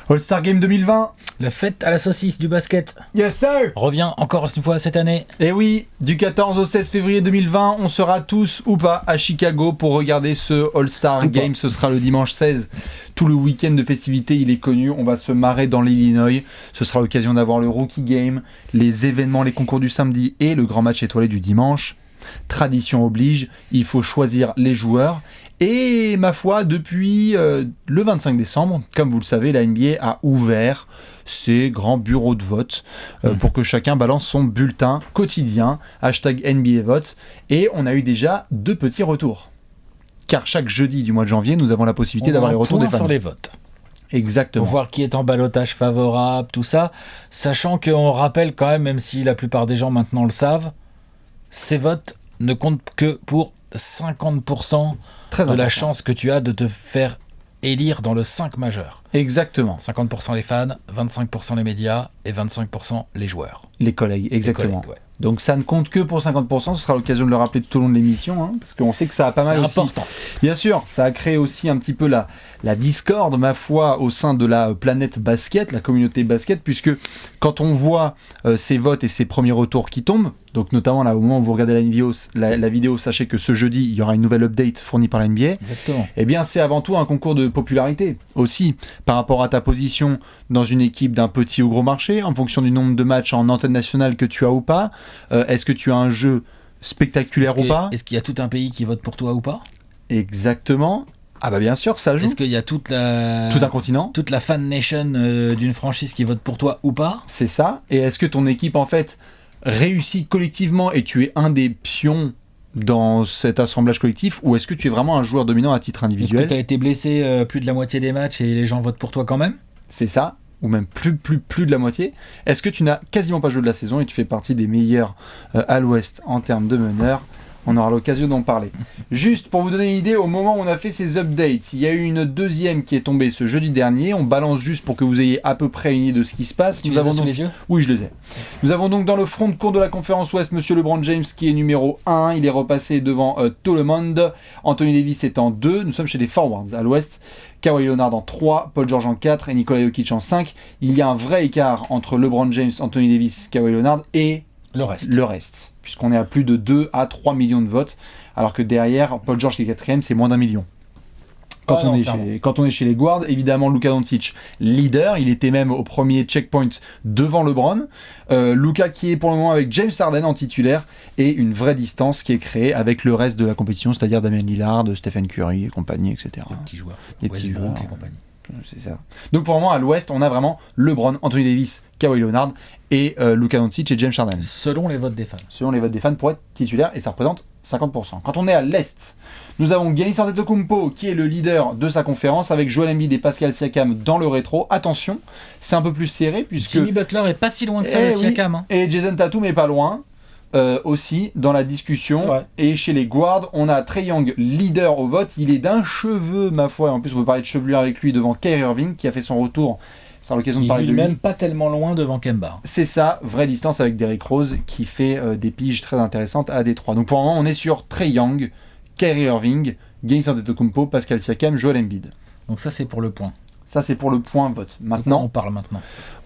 All-Star Game 2020. La fête à la saucisse du basket. Yes sir. Revient encore une fois cette année. Et oui, du 14 au 16 février 2020, on sera tous ou pas à Chicago pour regarder ce All-Star Game. Ce sera le dimanche 16. Tout le week-end de festivités, il est connu. On va se marrer dans l'Illinois. Ce sera l'occasion d'avoir le Rookie Game, les événements, les concours du samedi et le grand match étoilé du dimanche. Tradition oblige, il faut choisir les joueurs. Et ma foi, depuis le 25 décembre, comme vous le savez, la NBA a ouvert ses grands bureaux de vote pour que chacun balance son bulletin quotidien, #NBA vote. Et on a eu déjà 2 petits retours. Car chaque jeudi du mois de janvier, nous avons la possibilité d'avoir les retours des fans. Sur les votes. Exactement. Pour voir qui est en ballottage favorable, tout ça. Sachant qu'on rappelle quand même si la plupart des gens maintenant le savent, ces votes ne comptent que pour 50% de la chance que tu as de te faire élire dans le 5 majeur. Exactement. 50% les fans, 25% les médias et 25% les joueurs. Les collègues, exactement. Les collègues, ouais. Donc ça ne compte que pour 50%, ce sera l'occasion de le rappeler tout au long de l'émission, hein, parce qu'on sait que ça a pas mal aussi. C'est important. Bien sûr, ça a créé aussi un petit peu la discorde, ma foi, au sein de la planète basket, la communauté basket, puisque quand on voit ces votes et ces premiers retours qui tombent, donc notamment là au moment où vous regardez la vidéo, sachez que ce jeudi, il y aura une nouvelle update fournie par la NBA. Exactement. Eh bien, c'est avant tout un concours de popularité aussi, par rapport à ta position dans une équipe d'un petit ou gros marché, en fonction du nombre de matchs en antenne nationale que tu as ou pas. Est-ce que tu as un jeu spectaculaire ou pas ? Est-ce qu'il y a tout un pays qui vote pour toi ou pas ? Exactement. Ah bah bien sûr, ça joue. Est-ce qu'il y a tout un continent ? Toute la fan nation d'une franchise qui vote pour toi ou pas ? C'est ça. Et est-ce que ton équipe, en fait, réussit collectivement et tu es un des pions dans cet assemblage collectif, ou est-ce que tu es vraiment un joueur dominant à titre individuel ? Est-ce que tu as été blessé plus de la moitié des matchs et les gens votent pour toi quand même ? C'est ça. Ou même plus de la moitié. Est-ce que tu n'as quasiment pas joué de la saison et tu fais partie des meilleurs à l'Ouest en termes de meneurs ? On aura l'occasion d'en parler. Juste pour vous donner une idée, au moment où on a fait ces updates, il y a eu une deuxième qui est tombée ce jeudi dernier. On balance juste pour que vous ayez à peu près une idée de ce qui se passe. Tu les as sous les yeux ? Oui, je les ai. Nous avons donc dans le front de cour de la conférence Ouest, Monsieur LeBron James qui est numéro 1. Il est repassé devant tout le monde. Anthony Davis est en 2. Nous sommes chez les forwards à l'Ouest. Kawhi Leonard en 3, Paul George en 4 et Nikola Jokic en 5. Il y a un vrai écart entre LeBron James, Anthony Davis, Kawhi Leonard et le reste, puisqu'on est à plus de 2 à 3 millions de votes, alors que derrière, Paul George qui est 4ème, c'est moins d'1 million. Quand on est chez les guards, évidemment, Luka Doncic, leader, il était même au premier checkpoint devant LeBron. Luka qui est pour le moment avec James Harden en titulaire, et une vraie distance qui est créée avec le reste de la compétition, c'est-à-dire Damian Lillard, Stephen Curry et compagnie, etc. Les petits joueurs, Westbrook et compagnie. C'est ça. Donc pour le moment, à l'Ouest, on a vraiment LeBron, Anthony Davis, Kawhi Leonard et Luka Doncic et James Harden. Selon les votes des fans. Selon les votes des fans pour être titulaire, et ça représente 50%. Quand on est à l'Est, nous avons Giannis Antetokounmpo qui est le leader de sa conférence avec Joel Embiid et Pascal Siakam dans le rétro. Attention, c'est un peu plus serré puisque Jimmy Butler est pas si loin que ça de Siakam. Hein. Et Jason Tatum est pas loin. Aussi dans la discussion, et chez les guards on a Trae Young leader au vote, il est d'un cheveu ma foi, en plus on peut parler de chevelure avec lui devant Kyrie Irving qui a fait son retour, ça sera l'occasion de parler de lui. Même pas tellement loin devant Kemba. C'est ça, vraie distance avec Derrick Rose qui fait des piges très intéressantes à Détroit. Donc pour le moment on est sur Trae Young, Kyrie Irving, Giannis Antetokounmpo, Pascal Siakam, Joel Embiid. Donc ça c'est pour le point. Ça c'est pour le point vote. Maintenant on parle maintenant.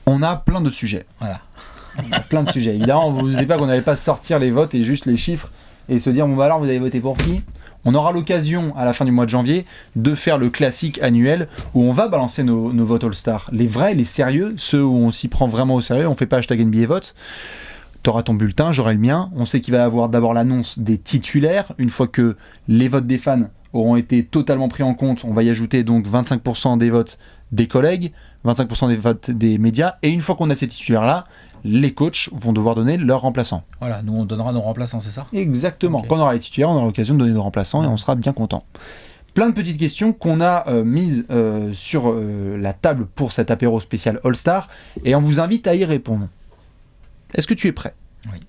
On a plein de sujets. Voilà. Il y a plein de sujets. Évidemment, vous ne dites pas qu'on n'allait pas sortir les votes et juste les chiffres et se dire bon bah alors vous avez voté pour qui ? On aura l'occasion à la fin du mois de janvier de faire le classique annuel où on va balancer nos votes All-Star. Les vrais, les sérieux, ceux où on s'y prend vraiment au sérieux, on fait pas #NBA vote. T'auras ton bulletin, j'aurai le mien. On sait qu'il va y avoir d'abord l'annonce des titulaires. Une fois que les votes des fans auront été totalement pris en compte, on va y ajouter donc 25% des votes des collègues, 25% des votes des médias, et une fois qu'on a ces titulaires-là, les coachs vont devoir donner leurs remplaçants. Voilà, nous on donnera nos remplaçants, c'est ça ? Exactement. Okay. Quand on aura les titulaires, on aura l'occasion de donner nos remplaçants et on sera bien content. Plein de petites questions qu'on a mises sur la table pour cet apéro spécial All-Star, et on vous invite à y répondre. Est-ce que tu es prêt ? Oui.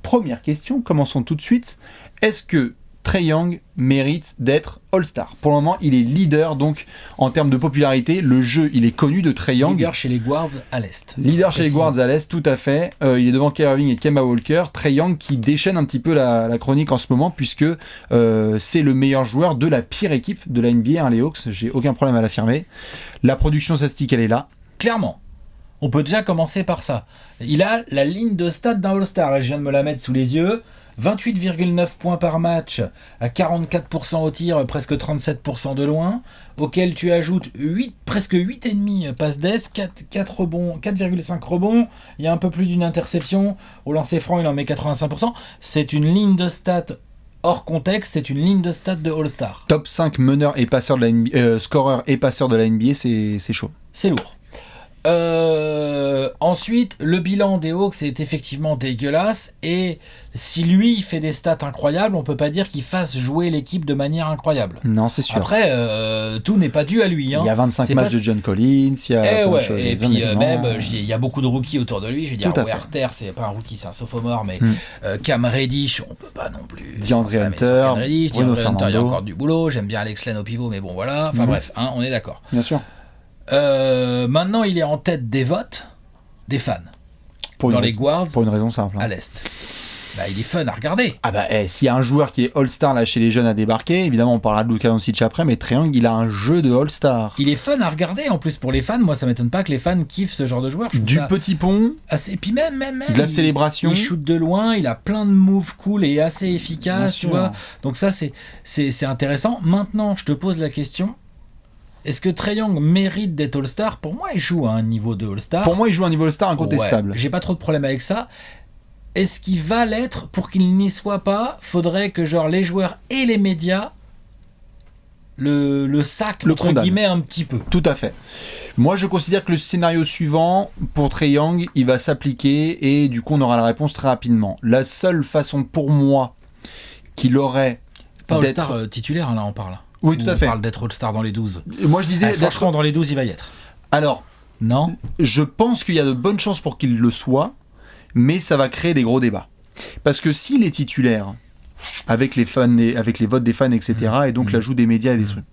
Première question, commençons tout de suite. Est-ce que Trae Young mérite d'être All-Star? Pour le moment, il est leader, donc en termes de popularité, le jeu, il est connu de Trae Young. Leader chez les guards à l'Est. Leader chez les guards à l'Est, tout à fait. Il est devant Kyrie Irving et Kemba Walker. Trae Young qui déchaîne un petit peu la chronique en ce moment, puisque c'est le meilleur joueur de la pire équipe de la NBA, hein, les Hawks. J'ai aucun problème à l'affirmer. La production statistique, elle est là. Clairement. On peut déjà commencer par ça. Il a la ligne de stats d'un All-Star. Là, je viens de me la mettre sous les yeux. 28,9 points par match, à 44% au tir, presque 37% de loin, auquel tu ajoutes presque 8,5 passes d'ess, 4 rebonds, 4,5 rebonds, il y a un peu plus d'une interception, au lancer franc il en met 85%, c'est une ligne de stats hors contexte, c'est une ligne de stats de All-Star. Top 5 meneur et passeur de la NBA, scoreur et passeur de la NBA, c'est chaud. C'est lourd. Ensuite, le bilan des Hawks est effectivement dégueulasse et si lui fait des stats incroyables, on peut pas dire qu'il fasse jouer l'équipe de manière incroyable. Non, c'est sûr. Après, tout n'est pas dû à lui. Hein. Il y a 25 matchs de John Collins, il y a plein de choses. choses. Et puis même, il y a beaucoup de rookies autour de lui. Je veux dire, Werther, c'est pas un rookie, c'est un sophomore, mais Cam Reddish, on peut pas non plus. DeAndre Hunter, Bruno Fernando. Il y a encore du boulot. J'aime bien Alex Len au pivot, mais bon voilà. Enfin bref, hein, on est d'accord. Bien sûr. Maintenant, il est en tête des votes des fans. Dans les guards. Pour une raison simple. À l'Est. Bah, il est fun à regarder. Ah bah, s'il y a un joueur qui est All-Star là chez les jeunes à débarquer, évidemment on parlera de Luka Doncic après, mais Trae Young, il a un jeu de All-Star. Il est fun à regarder en plus pour les fans. Moi, ça m'étonne pas que les fans kiffent ce genre de joueur. Du petit pont. Et puis même de la célébration. Il shoot de loin, il a plein de moves cool et assez efficaces, tu vois. Donc ça, c'est intéressant. Maintenant, je te pose la question. Est-ce que Trae Young mérite d'être All-Star ? Pour moi, il joue à un niveau de All-Star. Pour moi, il joue à un niveau All-Star incontestable. Ouais, j'ai pas trop de problème avec ça. Est-ce qu'il va l'être ? Pour qu'il n'y soit pas, faudrait que genre les joueurs et les médias le sac entre guillemets un petit peu. Tout à fait. Moi, je considère que le scénario suivant pour Trae Young, il va s'appliquer et du coup, on aura la réponse très rapidement. La seule façon pour moi qu'il aurait pas All-Star titulaire, hein, là on parle. Oui, tout à fait. On parle d'être All-Star dans les 12. Moi, je disais... franchement, dans les 12, il va y être. Alors, non. Je pense qu'il y a de bonnes chances pour qu'il le soit, mais ça va créer des gros débats. Parce que s'il est titulaire, avec les fans, avec les votes des fans, etc., et donc l'ajout des médias et des trucs,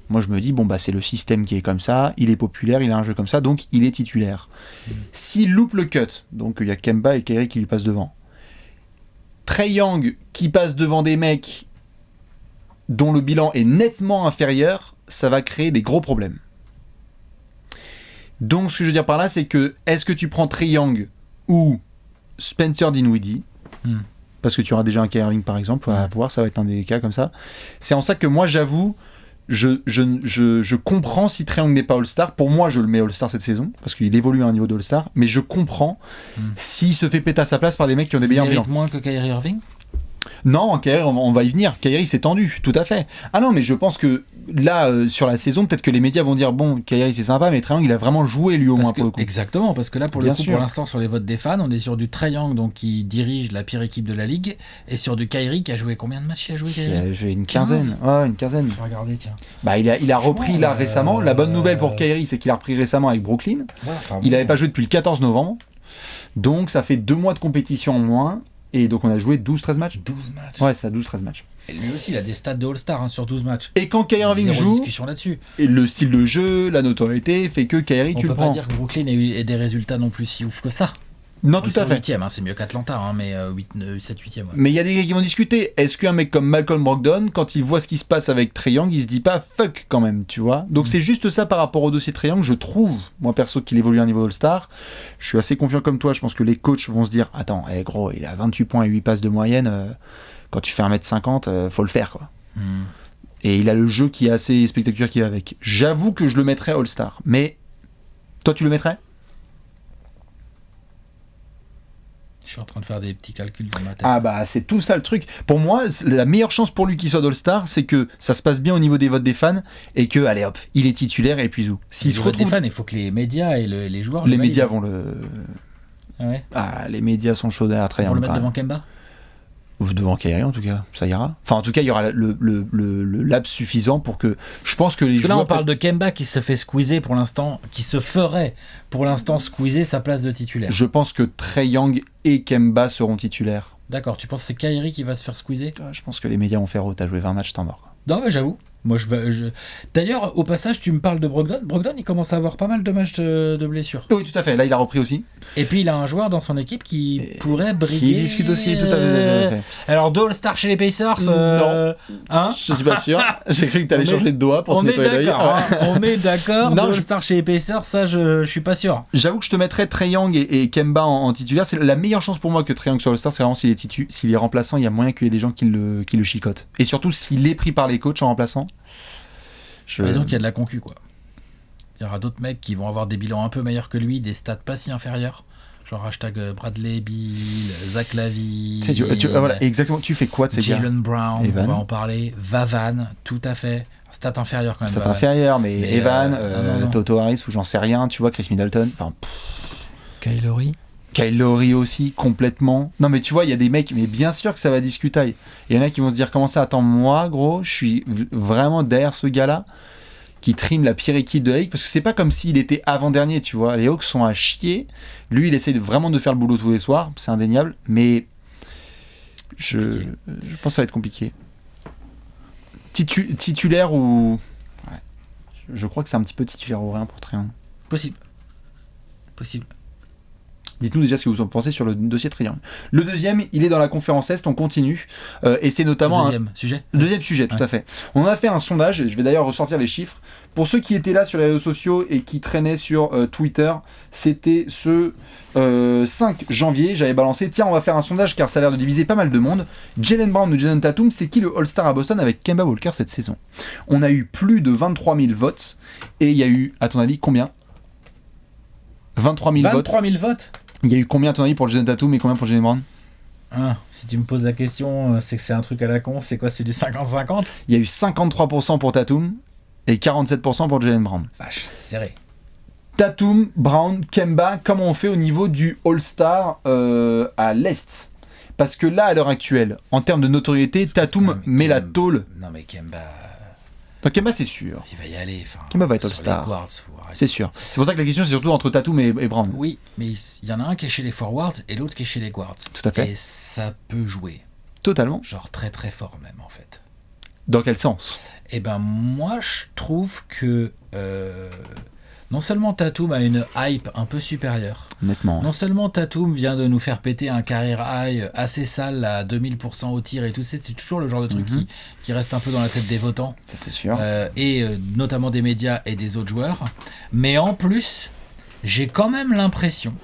moi je me dis, bon, bah c'est le système qui est comme ça, il est populaire, il a un jeu comme ça, donc il est titulaire. S'il loupe le cut, donc il y a Kemba et Kyrie qui lui passent devant, Trae Young qui passe devant des mecs dont le bilan est nettement inférieur, ça va créer des gros problèmes. Donc ce que je veux dire par là, c'est que est-ce que tu prends Trae Young ou Spencer Dinwiddie, parce que tu auras déjà un Kyrie Irving par exemple, à voir, ça va être un des cas comme ça. C'est en ça que moi j'avoue, je comprends si Trae Young n'est pas All-Star. Pour moi, je le mets All-Star cette saison, parce qu'il évolue à un niveau d'All-Star, mais je comprends s'il se fait péter à sa place par des mecs qui ont des meilleurs bilans. Moins que Kyrie Irving ? Non, Kyrie, on va y venir. Kyrie s'est tendu, tout à fait. Ah non, mais je pense que là, sur la saison, peut-être que les médias vont dire bon, Kyrie c'est sympa, mais Trae Young il a vraiment joué lui au moins pour le coup. Exactement, parce que là pour le coup, pour l'instant sur les votes des fans, on est sur du Trae Young donc qui dirige la pire équipe de la ligue, et sur du Kyrie qui a joué combien de matchs il a joué Kyrie ? Il a joué une quinzaine. Ouais, une quinzaine. Je vais regarder, tiens. Bah il a repris là récemment. La bonne nouvelle pour Kyrie, c'est qu'il a repris récemment avec Brooklyn. Ouais, il n'avait pas joué depuis le 14 novembre, donc ça fait 2 mois de compétition en moins. Et donc on a joué 12-13 matchs. 12 matchs. Ouais, ça 12-13 matchs. Et lui aussi, il a des stats de All-Star sur 12 matchs. Et quand Kyrie Irving joue, discussion là-dessus. Et le style de jeu, la notoriété fait que Kyrie, tu le prends. On peut pas dire que Brooklyn ait des résultats non plus si ouf que ça. Non, tout à fait. 8e, c'est mieux qu'Atlanta, mais 7-8e. Ouais. Mais il y a des gars qui vont discuter. Est-ce qu'un mec comme Malcolm Brogdon, quand il voit ce qui se passe avec Trae Young, il se dit pas fuck quand même, tu vois ? Donc c'est juste ça par rapport au dossier Trae Young. Je trouve, moi perso, qu'il évolue à un niveau All-Star. Je suis assez confiant comme toi. Je pense que les coachs vont se dire attends, gros, il a 28 points et 8 passes de moyenne. Quand tu fais 1m50, faut le faire, quoi. Et il a le jeu qui est assez spectaculaire qui va avec. J'avoue que je le mettrais All-Star. Mais toi, tu le mettrais ? Je suis en train de faire des petits calculs dans ma tête. Ah bah c'est tout ça le truc. Pour moi, la meilleure chance pour lui qu'il soit d'All-Star, c'est que ça se passe bien au niveau des votes des fans et que, allez hop, il est titulaire et puis zou. S'il se retrouve des fans, il faut que les médias et les joueurs... Les médias vont le... Ah ouais. Les médias sont chauds à Trae Young. Pour le mettre devant Kemba ? Ou devant Kyrie en tout cas, ça ira. Enfin en tout cas, il y aura le laps suffisant pour que... Je pense que les joueurs... Parce que là, on parle de Kemba qui se fait squeezer pour l'instant, qui se ferait pour l'instant squeezer sa place de titulaire. Je pense que Trae Young et Kemba seront titulaires. D'accord, tu penses que c'est Kyrie qui va se faire squeezer ? Je pense que les médias vont faire t'as joué 20 matchs, t'en mords. Non mais j'avoue. Moi, D'ailleurs, au passage, tu me parles de Brogdon. Brogdon, il commence à avoir pas mal de matchs de blessures. Oui, tout à fait. Là, il a repris aussi. Et puis, il a un joueur dans son équipe qui pourrait briller. Qui discute aussi, tout à fait. Alors, deux All-Star chez les Pacers. Non. Hein, je suis pas sûr. J'ai cru que tu allais changer de doigt pour te nettoyer l'œil. On est d'accord. Non, Deux All-Star chez les Pacers, ça, je suis pas sûr. J'avoue que je te mettrais Trae Young et Kemba en titulaire. C'est la meilleure chance pour moi que Trae Young sur All-Star, c'est vraiment s'il est remplaçant, il y a moyen qu'il y ait des gens qui le chicotent. Et surtout, s'il est pris par les coachs en remplaçant. Raison qu'il y a de la concu, quoi. Il y aura d'autres mecs qui vont avoir des bilans un peu meilleurs que lui, des stats pas si inférieurs. Genre hashtag Bradley Beal, Zach Lavine. Voilà, exactement. Tu fais quoi de ces gars? Jaylen Brown, on va en parler. Vavan, tout à fait. Stat inférieur quand même. Stat inférieur, mais Evan, non. Toto Harris ou j'en sais rien. Tu vois, Chris Middleton. Enfin. Kyle Lowry aussi, complètement. Non, mais tu vois, il y a des mecs, mais bien sûr que ça va discutaille. Il y en a qui vont se dire comment ça, attends, moi, gros, je suis vraiment derrière ce gars-là qui trime la pire équipe de la ligue parce que c'est pas comme s'il était avant-dernier, tu vois. Les Hawks sont à chier. Lui, il essaie vraiment de faire le boulot tous les soirs, c'est indéniable, mais je pense que ça va être compliqué. Titulaire ou. Ouais. Je crois que c'est un petit peu titulaire ou rien pour Trae Young. Possible. Dites-nous déjà ce que vous en pensez sur le dossier Trae Young. Le deuxième, il est dans la conférence Est, on continue. Et c'est notamment. Deuxième sujet, tout à fait. On a fait un sondage, je vais d'ailleurs ressortir les chiffres. Pour ceux qui étaient là sur les réseaux sociaux et qui traînaient sur Twitter, c'était ce 5 janvier. J'avais balancé, tiens, on va faire un sondage car ça a l'air de diviser pas mal de monde. Jaylen Brown ou Jason Tatum, c'est qui le All-Star à Boston avec Kemba Walker cette saison? On a eu plus de 23 000 votes. Et il y a eu, à ton avis, combien? 23 000 votes. Il y a eu combien à ton avis pour Jason Tatum et combien pour Jaylen Brown? Si tu me poses la question, c'est que c'est un truc à la con. C'est quoi? C'est du 50-50? Il y a eu 53% pour Tatum et 47% pour Jaylen Brown. Vache, serré. Tatum, Brown, Kemba, comment on fait au niveau du All-Star à l'Est? Parce que là, à l'heure actuelle, en termes de notoriété, Tatum met la taulle. Non mais Kemba... Donc Kemba, c'est sûr. Il va y aller. Kemba va être All-Star. C'est sûr. C'est pour ça que la question, c'est surtout entre Tatum et Brown. Oui, mais il y en a un qui est chez les forwards et l'autre qui est chez les guards. Tout à fait. Et ça peut jouer. Totalement. Genre très très fort même, en fait. Dans quel sens? Eh ben, moi, je trouve que... non seulement Tatum a une hype un peu supérieure. Nettement. Non seulement Tatum vient de nous faire péter un career high assez sale à 2000% au tir et tout, c'est toujours le genre de truc qui reste un peu dans la tête des votants. Ça c'est sûr. Et notamment des médias et des autres joueurs. Mais en plus, j'ai quand même l'impression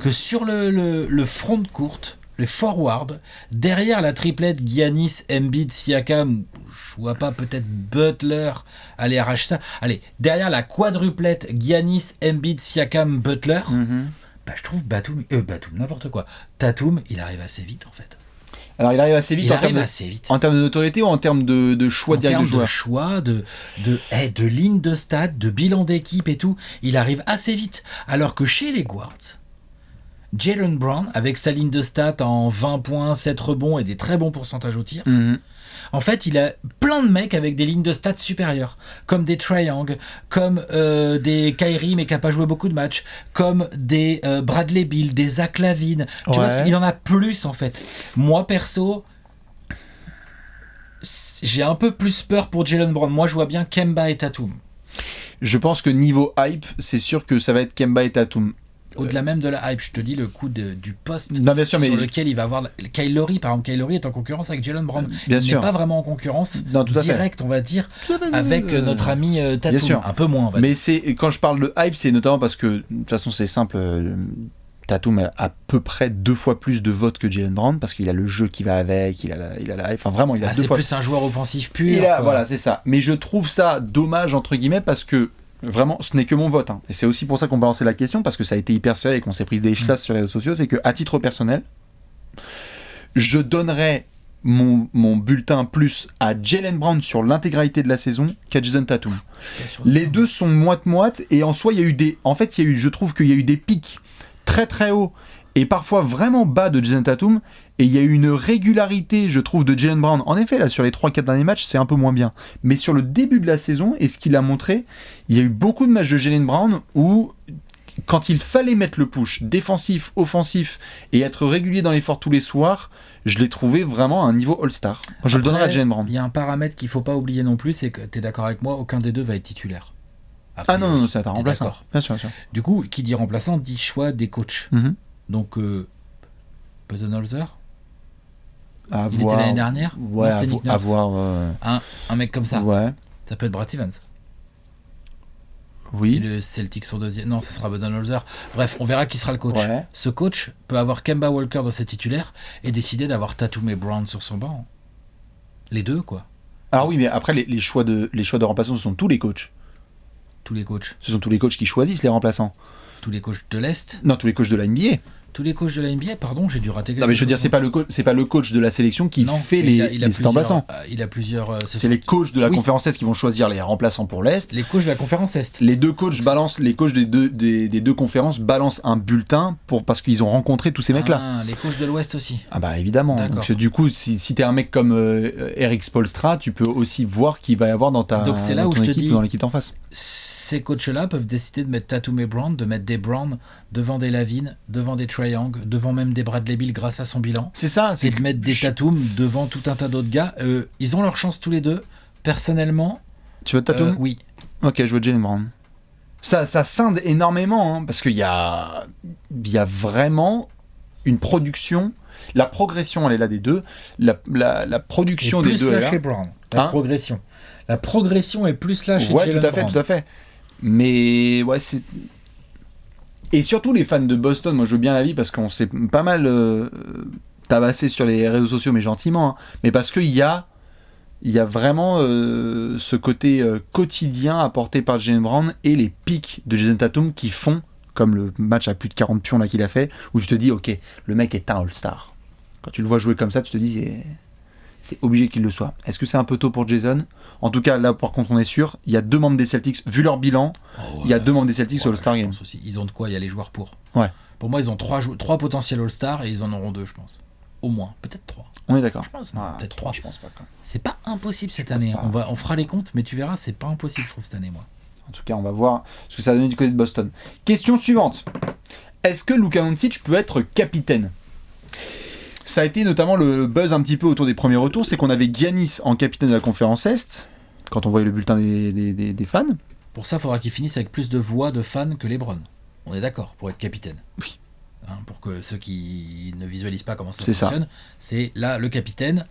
que sur le front de courte, le forward, derrière la triplette Giannis, Embiid, Siakam, je vois pas peut-être Butler aller arracher ça. Allez, derrière la quadruplette Giannis, Embiid, Siakam, Butler, je trouve Batum, n'importe quoi. Tatum, il arrive assez vite en fait. Alors il arrive assez vite, en termes de notoriété ou en termes de choix direct de joueurs? De choix, de ligne de stade, de bilan d'équipe et tout, il arrive assez vite. Alors que chez les guards, Jaylen Brown, avec sa ligne de stats en 20 points, 7 rebonds et des très bons pourcentages au tir, en fait, il a plein de mecs avec des lignes de stats supérieures, comme des Trae Young, comme des Kyrie, mais qui n'a pas joué beaucoup de matchs, comme des Bradley Beal, des Zach Lavine. Tu vois, il en a plus, en fait. Moi, perso, j'ai un peu plus peur pour Jaylen Brown. Moi, je vois bien Kemba et Tatum. Je pense que niveau hype, c'est sûr que ça va être Kemba et Tatum. Au-delà même de la hype, je te dis le coup du poste sur lequel il va avoir... Kyle Lowry, par exemple, Kyle Lowry est en concurrence avec Jaylen Brown. Bien sûr. Il n'est pas vraiment en concurrence directe, on va dire, avec notre ami Tatum. Bien sûr. Un peu moins, on va dire. Mais quand je parle de hype, c'est notamment parce que, de toute façon, c'est simple, Tatum a à peu près 2 fois plus de votes que Jaylen Brown, parce qu'il a le jeu qui va avec, il a la hype, enfin vraiment, il a 2 fois... C'est plus un joueur offensif pur. Voilà, c'est ça. Mais je trouve ça dommage, entre guillemets, parce que vraiment, ce n'est que mon vote. Et c'est aussi pour ça qu'on balançait la question, parce que ça a été hyper sérieux et qu'on s'est pris des chlasses sur les réseaux sociaux. C'est qu'à titre personnel, je donnerais mon bulletin plus à Jaylen Brown sur l'intégralité de la saison qu'à Jason Tatum. Les deux sont moite-moite, et en soi, je trouve qu'il y a eu des pics très très hauts et parfois vraiment bas de Jason Tatum, et il y a eu une régularité, je trouve, de Jaylen Brown. En effet, là, sur les 3-4 derniers matchs, c'est un peu moins bien. Mais sur le début de la saison, et ce qu'il a montré, il y a eu beaucoup de matchs de Jaylen Brown où quand il fallait mettre le push défensif, offensif et être régulier dans l'effort tous les soirs, je l'ai trouvé vraiment à un niveau All-Star. Je le donnerai à Jalen Brown. Il y a un paramètre qu'il faut pas oublier non plus, c'est que tu es d'accord avec moi, aucun des deux va être titulaire. Ah non, c'est un remplaçant. D'accord. Bien sûr, bien sûr. Du coup, qui dit remplaçant dit choix des coachs. Donc, Budenholzer, il était l'année dernière. Ouais, c'était Nick Nurse. à voir. Un mec comme ça. Ouais. Ça peut être Brad Stevens. Oui. Si le Celtics sont deuxième. Non, ce sera Budenholzer. Bref, on verra qui sera le coach. Ouais. Ce coach peut avoir Kemba Walker dans ses titulaires et décider d'avoir Tatum et Brown sur son banc. Les deux, quoi. Alors oui, mais après, les choix de remplaçants, ce sont tous les coachs. Tous les coachs. Ce sont tous les coachs qui choisissent les remplaçants. Tous les coachs de l'Est. Non, tous les coachs de la NBA. Tous les coachs de la NBA, pardon, j'ai dû rater quelque chose. Non, mais je veux dire, c'est pas le coach de la sélection qui fait les remplaçants. Il a plusieurs. C'est les coachs de la conférence Est qui vont choisir les remplaçants pour l'Est. Les coachs de la conférence Est. Les deux coachs des deux conférences balancent un bulletin parce qu'ils ont rencontré tous ces mecs-là. Ah, les coachs de l'Ouest aussi. Ah bah évidemment. Donc, du coup, si t'es un mec comme Eric Spoelstra, tu peux aussi voir qui va y avoir dans ta Donc c'est là dans où ton je te équipe dis, ou dans l'équipe d'en face. Ces coachs-là peuvent décider de mettre Tatum et Brown, de mettre des Brown devant des Lavine, devant des Trae Young, devant même des Bradley Beal grâce à son bilan. C'est ça. Et de mettre des Tatum devant tout un tas d'autres gars. Ils ont leur chance tous les deux. Personnellement. Tu veux Tatum ? Oui. Ok, je veux Jalen Brown. Ça scinde énormément, parce qu'il y a vraiment une production. La progression, elle est là des deux. La production des deux, elle est là. Chez Brown. Progression. La progression est plus là chez Jalen Brown. Ouais, tout à fait. Mais ouais, c'est... Et surtout les fans de Boston, moi je veux bien l'avis parce qu'on s'est pas mal tabassé sur les réseaux sociaux, mais gentiment, mais parce qu'il y a vraiment ce côté quotidien apporté par Jalen Brown et les pics de Jason Tatum qui font, comme le match à plus de 40 pions là qu'il a fait, où tu te dis, ok, le mec est un All-Star. Quand tu le vois jouer comme ça, tu te dis, c'est obligé qu'il le soit. Est-ce que c'est un peu tôt pour Jason ? En tout cas, là, par contre, on est sûr, il y a 2 membres des Celtics, vu leur bilan, il y a 2 membres des Celtics au All-Star Game. Aussi. Ils ont de quoi, il y a les joueurs pour. Ouais. Pour moi, ils ont 3 potentiels All-Star et ils en auront 2, je pense. Au moins, peut-être 3. On est d'accord. Je pense, peut-être 3. Je pense pas. Quoi. C'est pas impossible cette année. On fera les comptes, mais tu verras, c'est pas impossible, je trouve, cette année, moi. En tout cas, on va voir ce que ça va donner du côté de Boston. Question suivante. Est-ce que Luka Doncic peut être capitaine ? Ça a été notamment le buzz un petit peu autour des premiers retours, c'est qu'on avait Giannis en capitaine de la conférence Est, quand on voyait le bulletin des fans. Pour ça, il faudra qu'il finisse avec plus de voix de fans que LeBron. On est d'accord, pour être capitaine. Oui. Pour que ceux qui ne visualisent pas comment ça C'est fonctionne, ça. C'est là, le capitaine,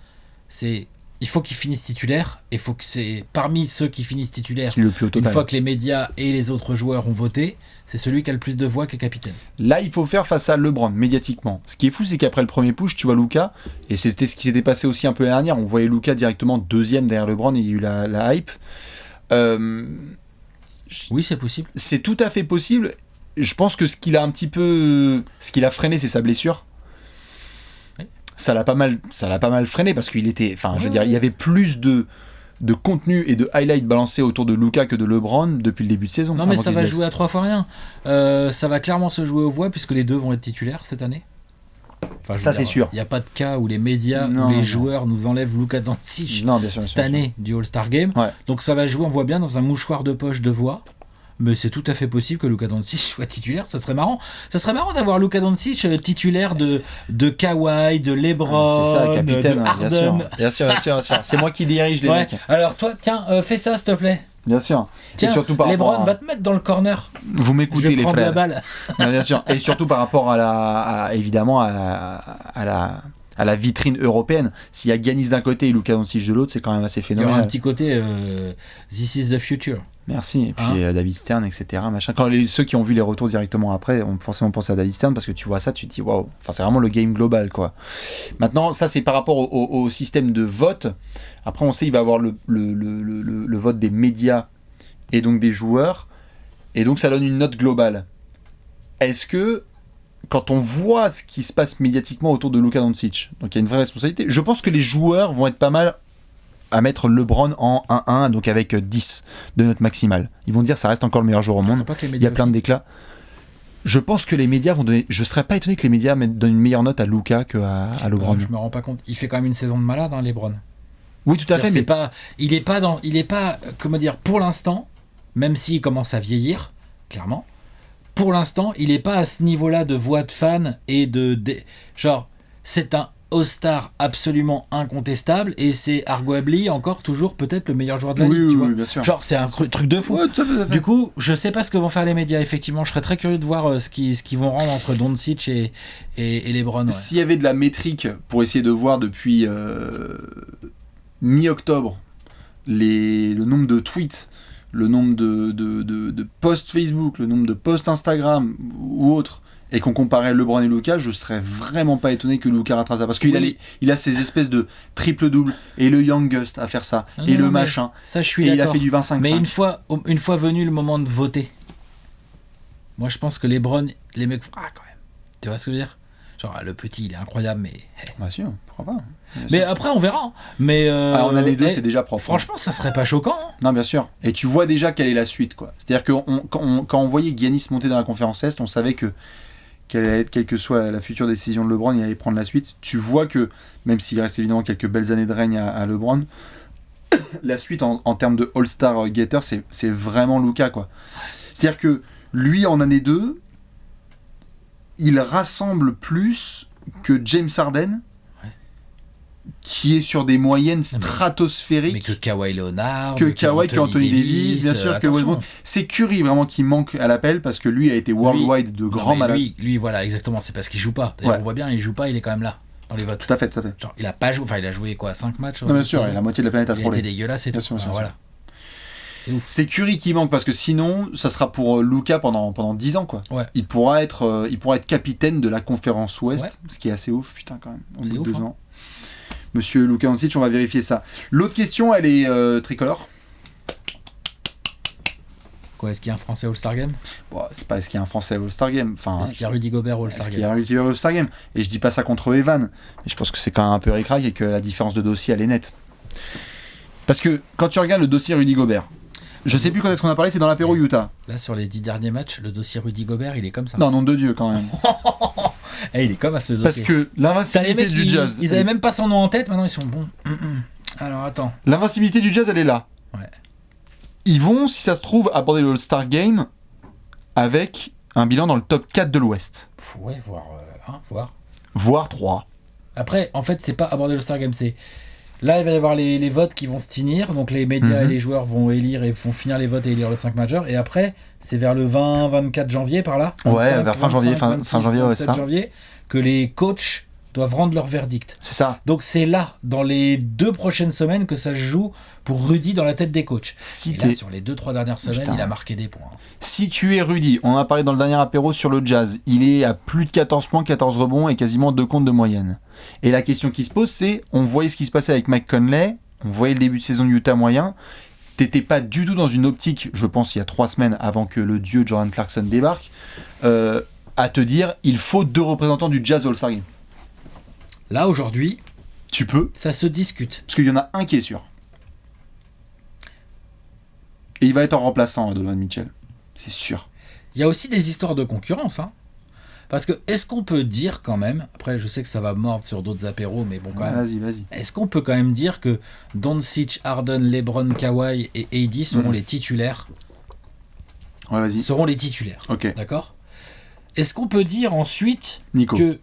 il faut qu'il finisse titulaire, et faut que c'est parmi ceux qui finissent titulaire, une fois que les médias et les autres joueurs ont voté, c'est celui qui a le plus de voix qui est capitaine. Là, il faut faire face à LeBron, médiatiquement. Ce qui est fou, c'est qu'après le premier push, tu vois Luka, et c'était ce qui s'était passé aussi un peu l'année dernière, on voyait Luka directement deuxième derrière LeBron, et il y a eu la hype. Oui, c'est possible. C'est tout à fait possible. Je pense que ce qui l'a freiné, c'est sa blessure. Oui. Ça l'a pas mal freiné, parce qu'il était, il y avait plus de contenu et de highlights balancés autour de Luka que de LeBron depuis le début de saison. Non, mais ça va jouer à 3 fois rien. Ça va clairement se jouer aux voix puisque les deux vont être titulaires cette année. Ça, c'est sûr. Il n'y a pas de cas où les médias ou les joueurs nous enlèvent Luka Doncic cette année du All-Star Game. Ouais. Donc ça va jouer, on voit bien, dans un mouchoir de poche de voix. Mais c'est tout à fait possible que Luka Doncic soit titulaire. Ça serait marrant. Ça serait marrant d'avoir Luka Doncic titulaire de Kawhi, de LeBron, c'est ça, capitaine, de Harden. Bien sûr. C'est moi qui dirige les mecs. Alors toi, tiens, fais ça s'il te plaît. Bien sûr. Tiens, et surtout par LeBron va te mettre dans le corner. Vous m'écoutez, les frères. La balle. Non, bien sûr. Et surtout par rapport évidemment à la vitrine européenne. S'il y a Giannis d'un côté et Luka Doncic de l'autre, c'est quand même assez phénoménal. Il y aura un petit côté This is the future. Merci. Et puis David Stern, etc. Machin. Ceux qui ont vu les retours directement après ont forcément pensé à David Stern parce que tu vois ça, tu te dis waouh. Enfin, c'est vraiment le game global, quoi. Maintenant, ça c'est par rapport au système de vote. Après, on sait il va y avoir le vote des médias et donc des joueurs. Et donc, ça donne une note globale. Est-ce que quand on voit ce qui se passe médiatiquement autour de Luka Doncic, donc il y a une vraie responsabilité. Je pense que les joueurs vont être pas mal à mettre LeBron en 1-1, donc avec 10 de note maximale. Ils vont dire ça reste encore le meilleur joueur au monde. Il y a plein de déclats. Je pense que les médias vont donner. Je serais pas étonné que les médias donnent une meilleure note à Luka qu'à LeBron. Je me rends pas compte. Il fait quand même une saison de malade, LeBron. Oui, tout à fait. Mais il est pas, comment dire, pour l'instant, même s'il commence à vieillir, clairement. pour l'instant, il n'est pas à ce niveau-là de voix de fan et genre, c'est un All-Star absolument incontestable et c'est arguably encore toujours peut-être le meilleur joueur de la ligue, tu vois. Bien sûr. Genre, c'est un truc de fou. Ouais, tout à fait. Du coup, je sais pas ce que vont faire les médias. Effectivement, je serais très curieux de voir ce qu'ils vont rendre entre Doncic et LeBron. Ouais. S'il y avait de la métrique pour essayer de voir depuis mi-octobre le nombre de tweets, le nombre de posts Facebook, le nombre de posts Instagram ou autres, et qu'on comparait LeBron et Luka, je serais vraiment pas étonné que Luka rattrape ça. Parce qu'il il a ces espèces de triple-double, et le youngest à faire ça, et le machin. Ça, je suis et d'accord. il a fait du 25-5. Mais une fois venu le moment de voter, moi je pense que LeBron, les mecs font quand même. Tu vois ce que je veux dire? Genre, le petit, il est incroyable, mais... Bien sûr, pourquoi pas. Mais après, on verra. Mais on a les deux, c'est déjà propre. Franchement, ça serait pas choquant. Non, bien sûr. Et tu vois déjà quelle est la suite, quoi. C'est-à-dire que quand on voyait Giannis monter dans la conférence Est, on savait que quelle que soit la future décision de LeBron, il allait prendre la suite. Tu vois que, même s'il reste évidemment quelques belles années de règne à LeBron, la suite en termes de All-Star Getter, c'est vraiment Luka, quoi. C'est-à-dire que lui, en année 2, il rassemble plus que James Harden, qui est sur des moyennes stratosphériques. Mais que Kawhi Leonard, que Anthony Davis, bien sûr, que Westbrook. C'est Curry vraiment qui manque à l'appel parce que lui a été worldwide de grands malades. Lui, voilà, exactement, c'est parce qu'il joue pas. D'ailleurs, on voit bien, il joue pas, il est quand même là, dans les votes. Tout à fait. Genre, il a pas joué, enfin, il a joué quoi, 5 matchs? Non, bien sûr, la moitié de la planète a trollé. Il était dégueulasse et tout. Voilà. C'est Curry qui manque parce que sinon, ça sera pour Luka pendant 10 ans, quoi. Ouais. Il pourra être capitaine de la conférence Ouest, ce qui est assez ouf, putain, quand même. Au bout de 2 ans. Monsieur Luka Doncic, on va vérifier ça. L'autre question, elle est tricolore. Quoi, est-ce qu'il y a un Français All-Star Game? Bon, c'est pas est-ce qu'il y a un Français All-Star Game. Enfin, est-ce qu'il y a Rudy Gobert All-Star Game? Est-ce qu'il y a Rudy Gobert All-Star Game? Et je dis pas ça contre Evan, mais je pense que c'est quand même un peu ric-rac et que la différence de dossier, elle est nette. Parce que quand tu regardes le dossier Rudy Gobert, je sais plus quand est-ce qu'on a parlé, c'est dans l'apéro Utah. Là, sur les 10 derniers matchs, le dossier Rudy Gobert, il est comme ça. Non, nom de Dieu, quand même. Il est comme à ce dossier. Parce que l'invincibilité du Jazz... Ils avaient même pas son nom en tête, maintenant ils sont bons. Alors, attends. L'invincibilité du Jazz, elle est là. Ouais. Ils vont, si ça se trouve, aborder le All-Star Game avec un bilan dans le top 4 de l'Ouest. Ouais, Voire 3. Après, en fait, c'est pas aborder le All-Star Game, c'est... Là, il va y avoir les votes qui vont se tenir, donc les médias et les joueurs vont élire et vont finir les votes et élire le 5 majeurs. Et après, c'est vers le 20-24 janvier par là. 25, ouais, vers fin janvier, fin janvier, ouais, ça. Janvier, que les coachs doivent rendre leur verdict. C'est ça. Donc c'est là, dans les 2 prochaines semaines, que ça se joue pour Rudy dans la tête des coachs. Et là, sur les 2-3 dernières semaines, il a marqué des points. Si tu es Rudy, on en a parlé dans le dernier apéro sur le Jazz, il est à plus de 14 points, 14 rebonds et quasiment 2 comptes de moyenne. Et la question qui se pose, c'est, on voyait ce qui se passait avec Mike Conley, on voyait le début de saison de Utah moyen, t'étais pas du tout dans une optique, je pense il y a 3 semaines avant que le dieu Jordan Clarkson débarque, à te dire, il faut 2 représentants du Jazz All-Star Game. Là, aujourd'hui, tu peux. Ça se discute. Parce qu'il y en a un qui est sûr. Et il va être en remplaçant, Donovan Mitchell. C'est sûr. Il y a aussi des histoires de concurrence, hein. Parce que, est-ce qu'on peut dire quand même, après je sais que ça va mordre sur d'autres apéros, mais bon quand même. Vas-y. Est-ce qu'on peut quand même dire que Doncic, Harden, LeBron, Kawhi et AD seront les titulaires? Ouais, vas-y. Seront les titulaires. Ok. D'accord? Est-ce qu'on peut dire ensuite Nico, que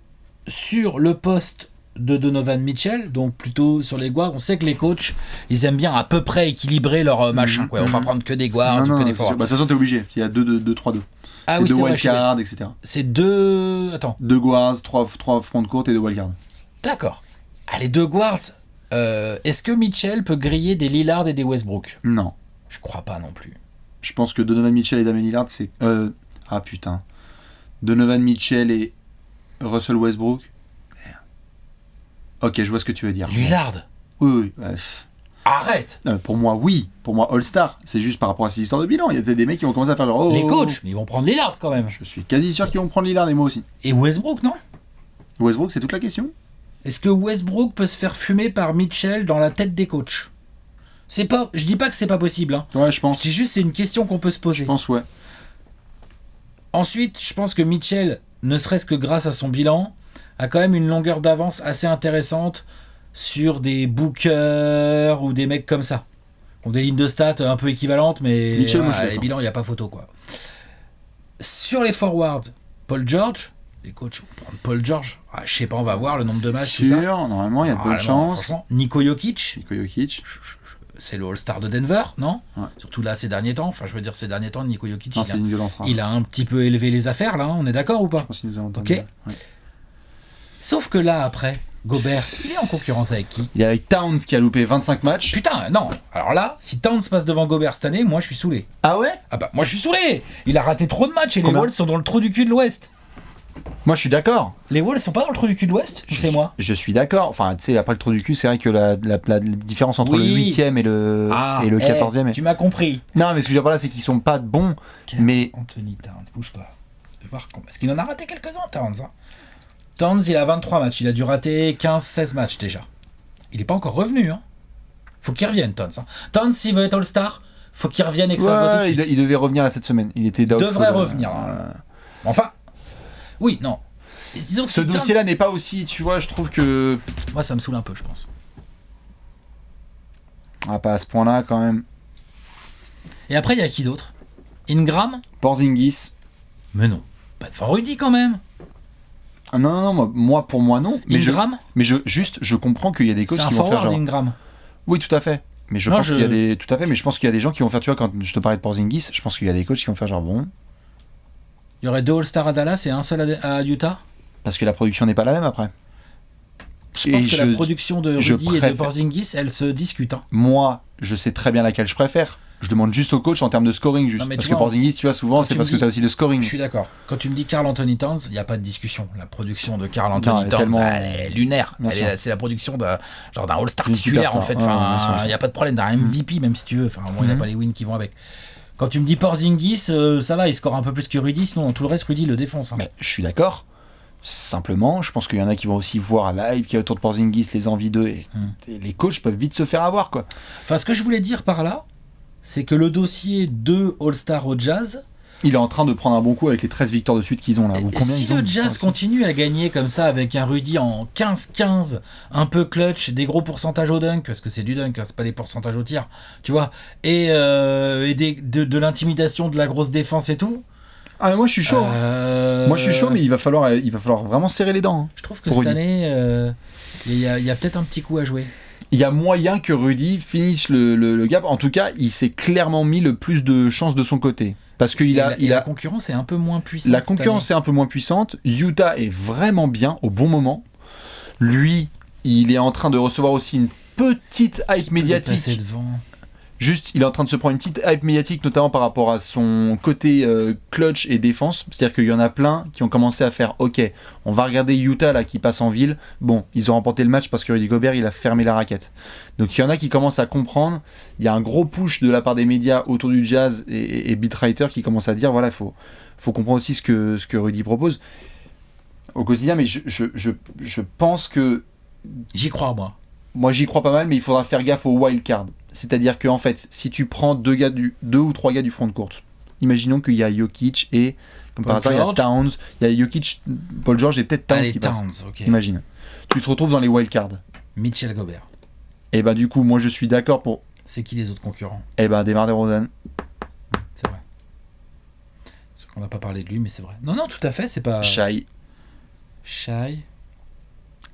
sur le poste de Donovan Mitchell, donc plutôt sur les guards, on sait que les coachs, ils aiment bien à peu près équilibrer leur machin, quoi. On va pas prendre que des guards ou que des forwards. De toute façon, t'es obligé. Il y a 2-3-2. Ah c'est oui, 2 wildcards, etc. C'est 2... Attends. 2 guards, 3 front court et 2 wildcards. D'accord. Ah, les 2 guards, est-ce que Mitchell peut griller des Lillard et des Westbrook? Non. Je crois pas non plus. Je pense que Donovan Mitchell et Damian Lillard, c'est... Ah putain. Donovan Mitchell et Russell Westbrook. Ok, je vois ce que tu veux dire. Lillard? Oui. Arrête! Pour moi, oui. Pour moi, All-Star. C'est juste par rapport à ces histoires de bilan. Il y a des mecs qui vont commencer à faire genre... les coachs, mais ils vont prendre Lillard quand même. Je suis quasi sûr qu'ils vont prendre Lillard et moi aussi. Et Westbrook, non? Westbrook, c'est toute la question. Est-ce que Westbrook peut se faire fumer par Mitchell dans la tête des coachs? C'est pas... Je dis pas que c'est pas possible, hein. Ouais, je pense. C'est juste, c'est une question qu'on peut se poser. Je pense, ouais. Ensuite, je pense que Mitchell, ne serait-ce que grâce à son bilan, a quand même une longueur d'avance assez intéressante sur des bookers ou des mecs comme ça. Qui ont des lignes de stats un peu équivalentes, mais Mitchell, voilà, les bilans, il n'y a pas photo, quoi. Sur les forwards, Paul George, les coachs vont prendre Paul George. Je sais pas, on va voir le nombre de matchs, tout sûr, ça. normalement, il y a de bonnes chances. Nico Jokic. C'est le All-Star de Denver, non ? Ouais. Surtout là, ces derniers temps. Enfin, je veux dire, ces derniers temps, Nico Jokic, Non, c'est une violence. il a un petit peu élevé les affaires, là, on est d'accord ou pas ? Je pense qu'il nous a entendu. Ok. Ouais. Sauf que là, après, Gobert, il est en concurrence avec qui ? Il est avec Towns qui a loupé 25 matchs. Putain, non. Alors là, si Towns passe devant Gobert cette année, moi, je suis saoulé. Ah ouais ? Ah bah, moi, je suis saoulé. Il a raté trop de matchs et Combien ? les Wolves sont dans le trou du cul de l'Ouest. Moi, je suis d'accord. Les Wolves sont pas dans le trou du cul de l'Ouest, c'est moi. Je suis d'accord. Enfin, tu sais, après le trou du cul, c'est vrai que la différence entre le 8e et le 14e. Tu m'as compris. Non, mais ce que je veux dire par là, c'est qu'ils sont pas bons. Mais Anthony Towns, bouge pas. Je vais voir parce qu'il en a raté quelques-uns, Towns. Hein. Towns, il a 23 matchs. Il a dû rater 15-16 matchs déjà. Il est pas encore revenu. Hein. Faut qu'il revienne, Towns. Hein. Towns, s'il veut être All-Star, faut qu'il revienne et que ça se voit tout de suite. Il devait revenir là cette semaine. Il était doubtful. Devrait revenir. Enfin, oui, non. Disons ce dossier-là n'est pas aussi, tu vois, je trouve que... Moi, ça me saoule un peu, je pense. Ah, pas à ce point-là, quand même. Et après, il y a qui d'autre ? Ingram ? Porzingis. Mais non. Pas devant Rudy, quand même. Ah, non, pour moi, non. Mais Ingram ? je comprends qu'il y a des coachs qui vont faire genre... Ingram. Oui, tout à fait. Mais je pense qu'il y a des... Tout à fait, mais je pense qu'il y a des gens qui vont faire, tu vois, quand je te parlais de Porzingis, je pense qu'il y a des coachs qui vont faire genre, bon... Il y aurait 2 All-Stars à Dallas et un seul à Utah ? Parce que la production n'est pas la même après. Je pense que la production de Rudy et de Porzingis, elle se discute. Hein. Moi, je sais très bien laquelle je préfère. Je demande juste au coach en termes de scoring. Juste. Parce que Porzingis, tu vois, souvent, c'est parce que tu as aussi le scoring. Je suis d'accord. Quand tu me dis Karl Anthony Towns, il n'y a pas de discussion. La production de Karl Anthony Towns, elle est lunaire. C'est la production d'un All-Star titulaire, en fait. Il n'y a pas de problème, d'un MVP, même si tu veux. Enfin, bon, il n'a pas les wins qui vont avec. Quand tu me dis Porzingis, ça va, il score un peu plus que Rudy. Sinon, dans tout le reste, Rudy le défonce. Hein. Mais je suis d'accord. Simplement, je pense qu'il y en a qui vont aussi voir la hype qu'il y a autour de Porzingis, les envies d'eux, et les coachs peuvent vite se faire avoir, quoi. Enfin, ce que je voulais dire par là, c'est que le dossier de All-Star au Jazz, il est en train de prendre un bon coup avec les 13 victoires de suite qu'ils ont là. Ou combien si ils ont, le Jazz continue à gagner comme ça avec un Rudy en 15-15, un peu clutch, des gros pourcentages au dunk, parce que c'est du dunk, hein, c'est pas des pourcentages au tir, tu vois, et de l'intimidation, de la grosse défense et tout. Ah mais moi je suis chaud. Moi je suis chaud, mais il va falloir vraiment serrer les dents. Hein, je trouve que cette année, il y a peut-être un petit coup à jouer. Il y a moyen que Rudy finisse le gap. En tout cas, il s'est clairement mis le plus de chances de son côté. Parce que la concurrence est un peu moins puissante. La concurrence est un peu moins puissante. Utah est vraiment bien au bon moment. Lui, il est en train de recevoir aussi une petite hype médiatique. Juste, il est en train de se prendre une petite hype médiatique, notamment par rapport à son côté clutch et défense. C'est-à-dire qu'il y en a plein qui ont commencé à faire « Ok, on va regarder Utah là qui passe en ville. » Bon, ils ont remporté le match parce que Rudy Gobert, il a fermé la raquette. Donc il y en a qui commencent à comprendre. Il y a un gros push de la part des médias autour du Jazz et beatwriters qui commencent à dire « Voilà, il faut comprendre aussi ce que Rudy propose au quotidien. » Mais je pense que... J'y crois, moi. Moi, j'y crois pas mal, mais il faudra faire gaffe au wild card. C'est-à-dire que en fait, si tu prends deux ou trois gars du front de courte, imaginons qu'il y a Jokic et, comme par hasard, il y a Towns, il y a Jokic, Paul George et peut-être Towns qui passe. Okay. Imagine. Tu te retrouves dans les wild cards. Mitchell Gobert. Et bah du coup, moi je suis d'accord pour... C'est qui les autres concurrents ? Eh ben, DeMar DeRozan. C'est vrai. Parce qu'on n'a pas parlé de lui, mais c'est vrai. Non, tout à fait, c'est pas... Shai.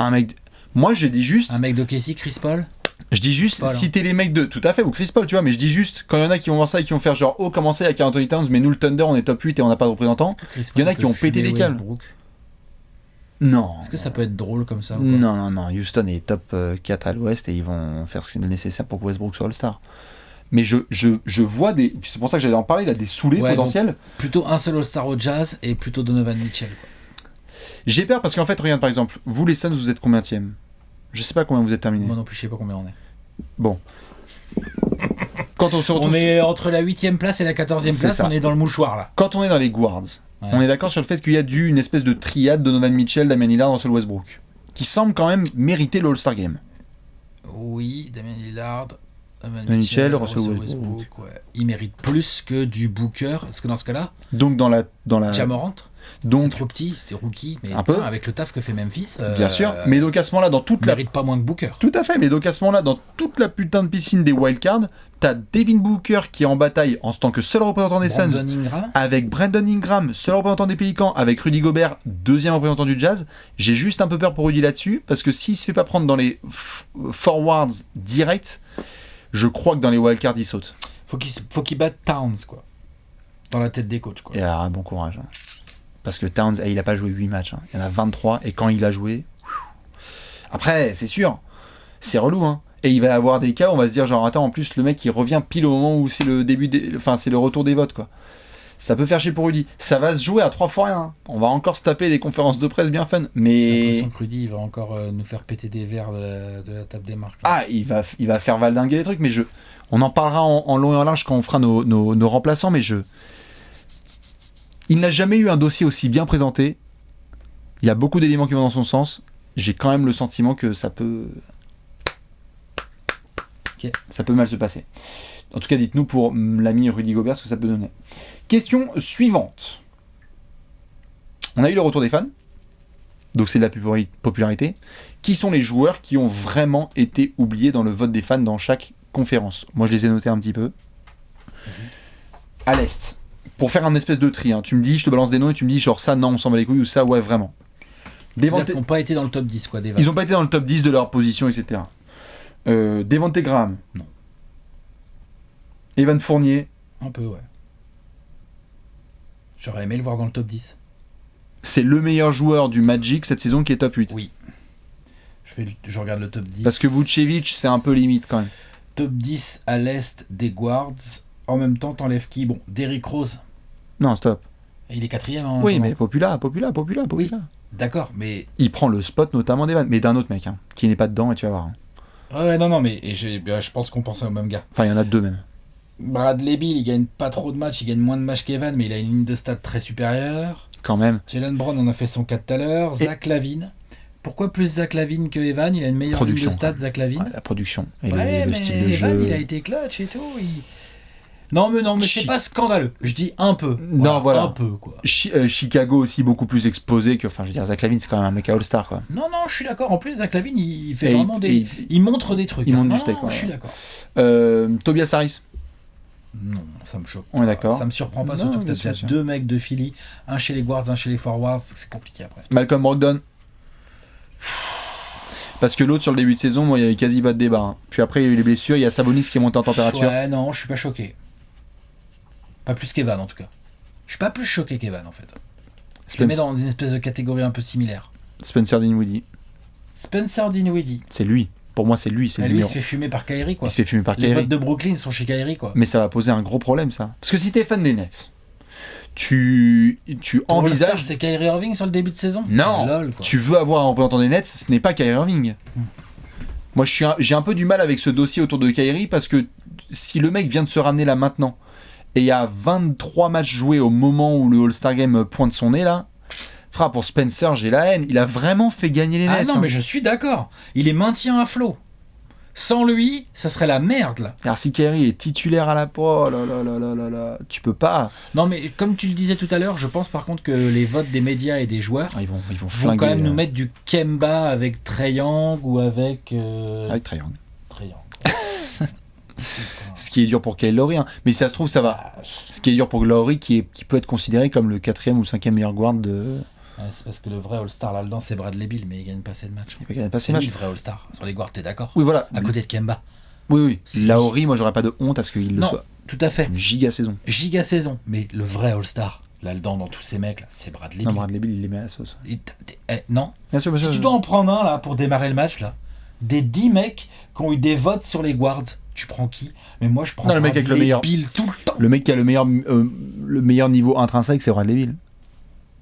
Un mec... Moi je dis juste... Un mec d'OKC, Chris Paul ? Je dis juste, citer les mecs de... Tout à fait, ou Chris Paul, tu vois, mais je dis juste, quand il y en a qui vont voir ça et qui vont faire genre, oh, comment c'est avec Anthony Towns, mais nous, le Thunder, on est top 8 et on n'a pas de représentant. Il y en a qui ont pété les câbles. Non. Est-ce que ça peut être drôle comme ça ou pas ? Non. Houston est top 4 à l'ouest et ils vont faire ce qui est nécessaire pour que Westbrook soit All-Star. Mais je vois des... C'est pour ça que j'allais en parler, il a des saoulés potentiels. Plutôt un seul All-Star au Jazz et plutôt Donovan Mitchell. Quoi. J'ai peur parce qu'en fait, regarde par exemple, vous les Suns, vous êtes combienième ? Je sais pas combien vous êtes terminé. Moi non plus, je sais pas combien on est. Bon. Quand on se retrouve... On est entre la 8ème place et la 14ème place, on est dans le mouchoir là. Quand on est dans les guards, on est d'accord sur le fait qu'il y a une espèce de triade de Donovan Mitchell, Damian Lillard, Russell Westbrook, qui semble quand même mériter le All-Star Game. Oui, Damian Lillard, Damian Mitchell, Russell Westbrook. Ouais. Il mérite plus que du Booker. Est-ce que dans ce cas-là... Donc dans la... Ja Morant ? Donc, c'est trop petit, c'était rookie, mais un peu. avec le taf que fait Memphis. Bien sûr, mais donc à ce moment-là, dans toute la... mérite pas moins que Booker. Tout à fait, mais donc à ce moment-là, dans toute la putain de piscine des wildcards, t'as Devin Booker qui est en bataille en tant que seul représentant des Suns, avec Brandon Ingram, seul représentant des Pélicans, avec Rudy Gobert, deuxième représentant du Jazz. J'ai juste un peu peur pour Rudy là-dessus, parce que s'il se fait pas prendre dans les forwards directs, je crois que dans les wildcards, il saute. Faut qu'il batte Towns, quoi. Dans la tête des coachs, quoi. Et alors, bon courage. Parce que Towns, il a pas joué 8 matchs. Il y en a 23, et quand il a joué... Après, c'est sûr, c'est relou, hein. Et il va y avoir des cas où on va se dire, genre, attends, en plus, le mec, il revient pile au moment où c'est le début c'est le retour des votes, quoi. Ça peut faire chier pour Rudy. Ça va se jouer à 3 fois rien. Hein. On va encore se taper des conférences de presse bien fun. Mais... J'ai l'impression que Rudy, il va encore nous faire péter des verres de la table des marques. Ah, Là. il va faire valdinguer les trucs, mais on en parlera en long et en large quand on fera nos remplaçants, mais il n'a jamais eu un dossier aussi bien présenté. Il y a beaucoup d'éléments qui vont dans son sens. J'ai quand même le sentiment que ça peut... Okay. Ça peut mal se passer. En tout cas, dites-nous pour l'ami Rudy Gobert ce que ça peut donner. Question suivante. On a eu le retour des fans. Donc c'est de la popularité. Qui sont les joueurs qui ont vraiment été oubliés dans le vote des fans dans chaque conférence? Moi, je les ai notés un petit peu. Vas-y. À l'Est. Pour faire un espèce de tri. Hein. Tu me dis, je te balance des noms et tu me dis genre ça, non, on s'en bat les couilles, ou ça, ouais, vraiment. Ils n'ont pas été dans le top 10, quoi, des Ils n'ont pas été dans le top 10 de leur position, etc. Devonte Graham. Non. Evan Fournier. Un peu, ouais. J'aurais aimé le voir dans le top 10. C'est le meilleur joueur du Magic cette saison qui est top 8. Oui. Je regarde le top 10. Parce que Vucevic, c'est un peu limite quand même. Top 10 à l'Est des guards. En même temps, t'enlèves qui? Bon, Derrick Rose. Non, stop. Il est 4ème en Oui, mais Popula. Oui, d'accord, mais... Il prend le spot notamment d'Evan, mais d'un autre mec, hein, qui n'est pas dedans, et tu vas voir. Hein. Ouais, non, mais je pense qu'on pensait au même gars. Enfin, il y en a deux même. Bradley Beal, il gagne pas trop de matchs, il gagne moins de matchs qu'Evan, mais il a une ligne de stats très supérieure. Quand même. Jalen Brown, on a fait son cas tout à l'heure. Zach Lavine. Pourquoi plus Zach Lavine que Evan? Il a une meilleure ligne de stats, Zach Lavine. Ouais, la production. Et ouais, le mais style de Evan, jeu. il a été clutch et tout. Non, mais c'est pas scandaleux. Je dis un peu. Non, voilà. Un peu, quoi. Chicago aussi beaucoup plus exposé que... Enfin, je veux dire, Zach Lavine, c'est quand même un mec à All-Star, quoi. Non, je suis d'accord. En plus, Zach Lavine, il fait vraiment il montre des trucs. Il montre du steak, je suis d'accord. Tobias Harris. Non, ça me choque. On est d'accord. Ça me surprend pas, surtout que t'as déjà deux mecs de Philly, un chez les guards, un chez les forwards, c'est compliqué après. Malcolm Brogdon. Parce que l'autre, sur le début de saison, moi, il y avait quasi pas de débat. Hein. Puis après, il y a eu les blessures, il y a Sabonis qui est monté en température. Ouais, non, je suis pas choqué. Pas plus qu'Evan, en tout cas. Je suis pas plus choqué qu'Evan, en fait. Je le mets dans une espèce de catégorie un peu similaire. Spencer Dinwiddie. Spencer Dinwiddie. C'est lui. Pour moi, c'est lui. Lui, il se fait fumer par Kyrie, quoi. Il se fait fumer par Kyrie. Les votes de Brooklyn sont chez Kyrie, quoi. Mais ça va poser un gros problème, ça. Parce que si t'es fan des Nets, tu envisages... All-Star, c'est Kyrie Irving sur le début de saison? Non. Lol, quoi. Tu veux avoir un représentant des Nets, ce n'est pas Kyrie Irving. Moi, j'ai un peu du mal avec ce dossier autour de Kyrie, parce que si le mec vient de se ramener là maintenant, et il y a 23 matchs joués au moment où le All-Star Game pointe son nez, là... Frère, pour Spencer, j'ai la haine. Il a vraiment fait gagner les Nets. Ah non, mais je suis d'accord. Il les maintient à flot. Sans lui, ça serait la merde, là. Alors si Kyrie est titulaire à la oh là, tu peux pas. Non, mais comme tu le disais tout à l'heure, je pense par contre que les votes des médias et des joueurs ils vont vont quand même nous mettre du Kemba avec Trae Young ou avec... Avec Trae Young. Trae Young. Ce qui est dur pour Kyle Lowry, hein. Mais si ça se trouve, ça va. Ce qui est dur pour Lowry, qui peut être considéré comme le 4e ou 5e meilleur guard de... Ouais, c'est parce que le vrai All-Star là-dedans, c'est Bradley Beal, mais il gagne pas assez de matchs. Il gagne pas assez c'est de lui matchs. le vrai All-Star. Sur les guards, t'es d'accord? Oui, voilà. À côté de Kemba. Oui. Lowry, moi, j'aurais pas de honte à ce qu'il le soit. Tout à fait. Une giga saison. Giga saison. Mais le vrai All-Star, là-dedans, dans tous ces mecs, là, c'est Bradley Beal. Non, Bradley Beal, il les met à la sauce. Non. Bien sûr, si tu dois en prendre un, là, pour démarrer le match, là, des 10 mecs qui ont eu des votes sur les guards, tu prends qui? Mais moi, je prends le mec avec le meilleur Beal tout le temps. Le mec qui a le meilleur niveau intrinsèque, c'est Bradley Beal.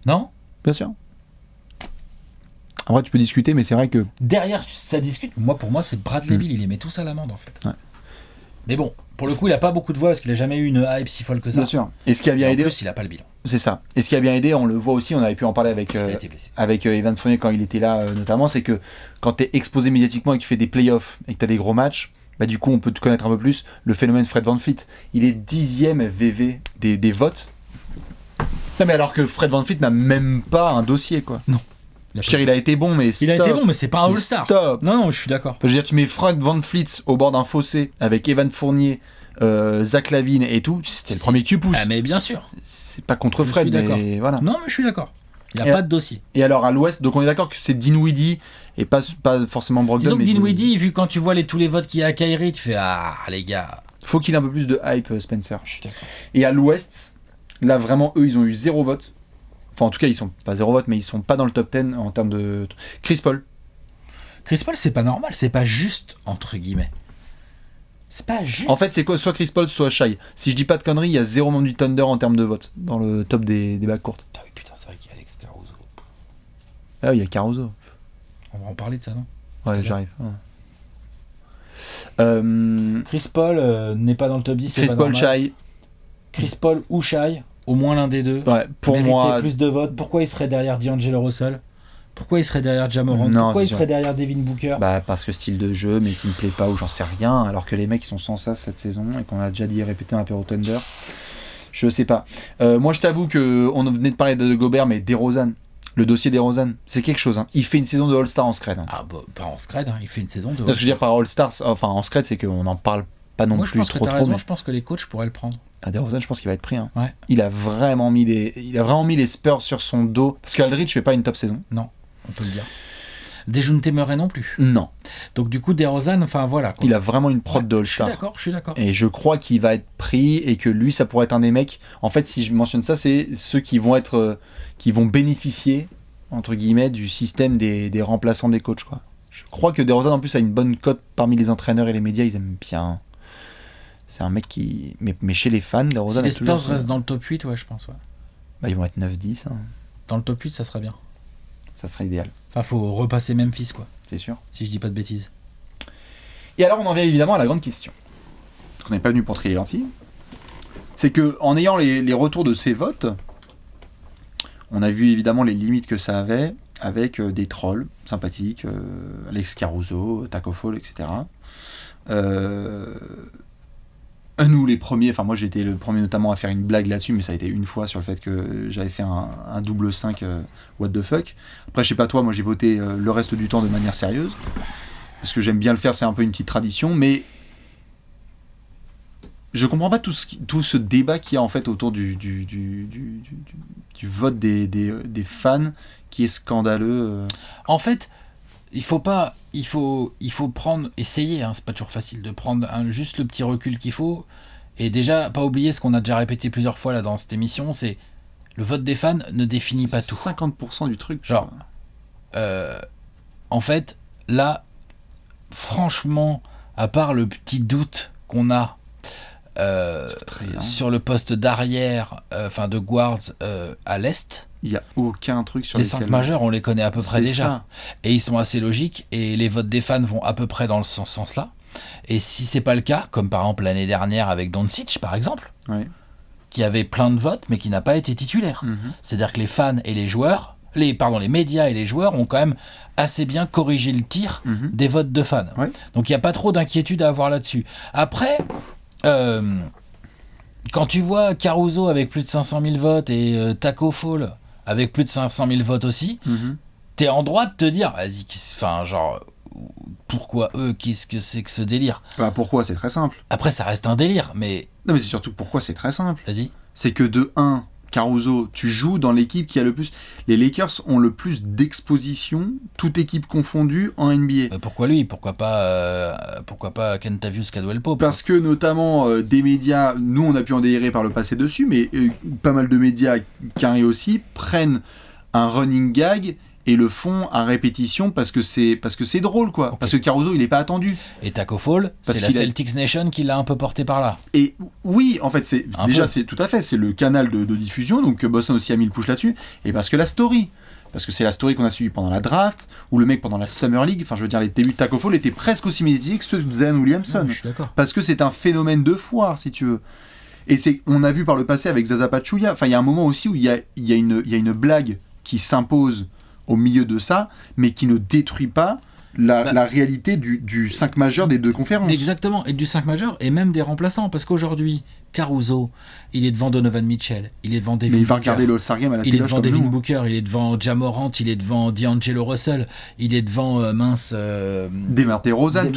Non? Bien sûr. En vrai, tu peux discuter, mais c'est vrai que... Derrière, ça discute. Pour moi, c'est Bradley Beal. Il les met tous à l'amende, en fait. Ouais. Mais bon, pour le coup, il a pas beaucoup de voix parce qu'il a jamais eu une hype si folle que ça. Bien sûr. Et ce qui a bien aidé... En plus, il a pas le bilan. C'est ça. Et ce qui a bien aidé, on le voit aussi, on avait pu en parler avec Evan Fournier quand il était là, notamment, c'est que quand tu es exposé médiatiquement et que tu fais des playoffs et que tu as des gros matchs, bah du coup, on peut te connaître un peu plus. Le phénomène Fred VanVleet, il est 10e VV des votes. Non mais alors que Fred VanVleet n'a même pas un dossier quoi. Non. Je veux dire, il a été bon mais stop. Il a été bon mais c'est pas un All-Star. Stop. Non, je suis d'accord. Enfin, je veux dire, tu mets Fred VanVleet au bord d'un fossé avec Evan Fournier, Zach LaVine et tout, c'était le premier que tu pousses. Ah mais bien sûr. C'est pas contre Je Fred, suis d'accord. mais voilà. Non mais je suis d'accord. Il a Et pas de dossier. Et alors à l'ouest, donc on est d'accord que c'est Dinwiddie et pas forcément Brogdon. Disons que mais Dinwiddie, vu quand tu vois tous les votes qu'il y a à Kyrie, tu fais ah les gars. faut qu'il ait un peu plus de hype, Spencer. Je suis d'accord. Et à l'ouest, là vraiment, eux, ils ont eu 0 vote. Enfin, en tout cas, ils sont pas 0 vote, mais ils sont pas dans le top 10 en termes de. Chris Paul. Chris Paul, c'est pas normal, c'est pas juste, entre guillemets. C'est pas juste. En fait, c'est quoi? Soit Chris Paul, soit Shai. Si je dis pas de conneries, il y a 0 membre du Thunder en termes de vote dans le top des bacs courtes. Ah oui, putain, c'est vrai qu'il y a Alex Caruso. Ah oui, il y a Caruso. On va en parler de ça, non? Ouais, j'arrive. Chris Paul n'est pas dans le top 10. Chris Paul, Shai. Chris Paul ou Shai, au moins l'un des deux. Ouais, pour méritait moi. plus de votes. Pourquoi il serait derrière D'Angelo Russell? Pourquoi il serait derrière Ja Morant? Non, Pourquoi c'est il sûr. serait derrière Devin Booker? Bah, parce que style de jeu, mais qui me plaît pas ou j'en sais rien, alors que les mecs ils sont sans sas cette saison et qu'on a déjà dit et répété un Apéro Thunder. Je sais pas. Moi je t'avoue que on venait de parler de Gobert, mais DeRozan, le dossier DeRozan, c'est quelque chose. Hein. Il fait une saison de All-Star en scred. Hein. Ah bah, pas en scred, hein. Il fait une saison de. Ce que je veux dire par All-Star, enfin en scred, c'est qu'on n'en parle pas non Moi, je plus pense que trop t'as trop. raison, Mais... je pense que les coachs pourraient le prendre. Ah, DeRozan, je pense qu'il va être pris. Hein. Ouais. Il a vraiment mis les Spurs sur son dos. Parce qu'Aldridge fait pas une top saison. Non, on peut le dire. Dejounte Murray non plus. Non. Donc du coup, DeRozan, enfin voilà. Quoi. Il a vraiment une prod de Je suis All-Star. d'accord. Et je crois qu'il va être pris et que lui, ça pourrait être un des mecs. En fait, si je mentionne ça, c'est ceux qui vont être, qui vont bénéficier entre guillemets du système des remplaçants des coachs. Quoi. Je crois que DeRozan en plus a une bonne cote parmi les entraîneurs et les médias. Ils aiment bien. C'est un mec qui, mais chez les fans, DeRozan. Si les Spurs restent dans le top 8, ouais, je pense. Ouais. Bah, ils vont être 9-10. Hein. Dans le top 8, ça serait bien. Ça serait idéal. Enfin, faut repasser Memphis, quoi. C'est sûr. Si je dis pas de bêtises. Et alors, on en vient évidemment à la grande question. Parce qu'on n'est pas venu pour trier les lentilles. C'est que en ayant les retours de ces votes, on a vu évidemment les limites que ça avait avec des trolls sympathiques, Alex Caruso, Taco Fall, etc. Nous les premiers, enfin moi j'ai été le premier notamment à faire une blague là-dessus, mais ça a été une fois sur le fait que j'avais fait un double 5 what the fuck. Après je sais pas toi, moi j'ai voté le reste du temps de manière sérieuse, parce que j'aime bien le faire, c'est un peu une petite tradition, mais je comprends pas tout ce débat qu'il y a en fait autour du vote des fans qui est scandaleux. En fait, il faut essayer, hein, c'est pas toujours facile de prendre juste le petit recul qu'il faut, et déjà pas oublier ce qu'on a déjà répété plusieurs fois là dans cette émission, c'est le vote des fans ne définit pas tout. 50% du truc. Genre, en fait, là, franchement, à part le petit doute qu'on a sur le poste d'arrière, enfin de guards à l'est, il n'y a aucun truc sur les 5 majeurs, on les connaît à peu près déjà. Ça. Et ils sont assez logiques, et les votes des fans vont à peu près dans ce sens-là. Et si c'est pas le cas, comme par exemple l'année dernière avec Doncic, par exemple, ouais, qui avait plein de votes, mais qui n'a pas été titulaire. C'est-à-dire que les fans et les joueurs, les médias et les joueurs ont quand même assez bien corrigé le tir des votes de fans. Ouais. Donc il n'y a pas trop d'inquiétude à avoir là-dessus. Après, quand tu vois Caruso avec plus de 500 000 votes et Taco Fall avec plus de 500 000 votes aussi, t'es en droit de te dire, vas-y, enfin, genre, pourquoi eux, qu'est-ce que c'est que ce délire? Bah pourquoi? C'est très simple. Après, ça reste un délire, mais... Non mais c'est surtout pourquoi c'est très simple. Vas-y. C'est que de 1, Caruso, tu joues dans l'équipe qui a le plus... Les Lakers ont le plus d'exposition, toute équipe confondue, en NBA. Mais pourquoi lui? Pourquoi pas Kentavious Caldwell Pope? Parce que notamment des médias, nous on a pu en délirer par le passé dessus, mais pas mal de médias, Carré aussi, prennent un running gag et le font à répétition parce que c'est drôle quoi. Okay. Parce que Caruso il est pas attendu. Et Taco Fall, c'est la Celtics Nation qui l'a un peu porté par là. Et oui, en fait c'est tout à fait, c'est le canal de diffusion, donc Boston aussi a mis le push là-dessus, et parce que la story qu'on a suivi pendant la draft, ou le mec pendant la Summer League, enfin je veux dire les débuts de Taco Fall étaient presque aussi médiatisés que ceux de Zion Williamson. Non, je suis d'accord. Parce que c'est un phénomène de foire si tu veux. Et on a vu par le passé avec Zaza Pachulia, enfin il y a un moment aussi où il y a une blague qui s'impose au milieu de ça, mais qui ne détruit pas la réalité du 5 majeur des deux conférences. Exactement, et du 5 majeur, et même des remplaçants, parce qu'aujourd'hui, Caruso, il est devant Donovan Mitchell, il est devant Devin Booker. Mais il va regarder le All-Star Game à la télé. Il est devant Devin Booker, il est devant Ja Morant, il est devant D'Angelo Russell, il est devant Demar DeRozan,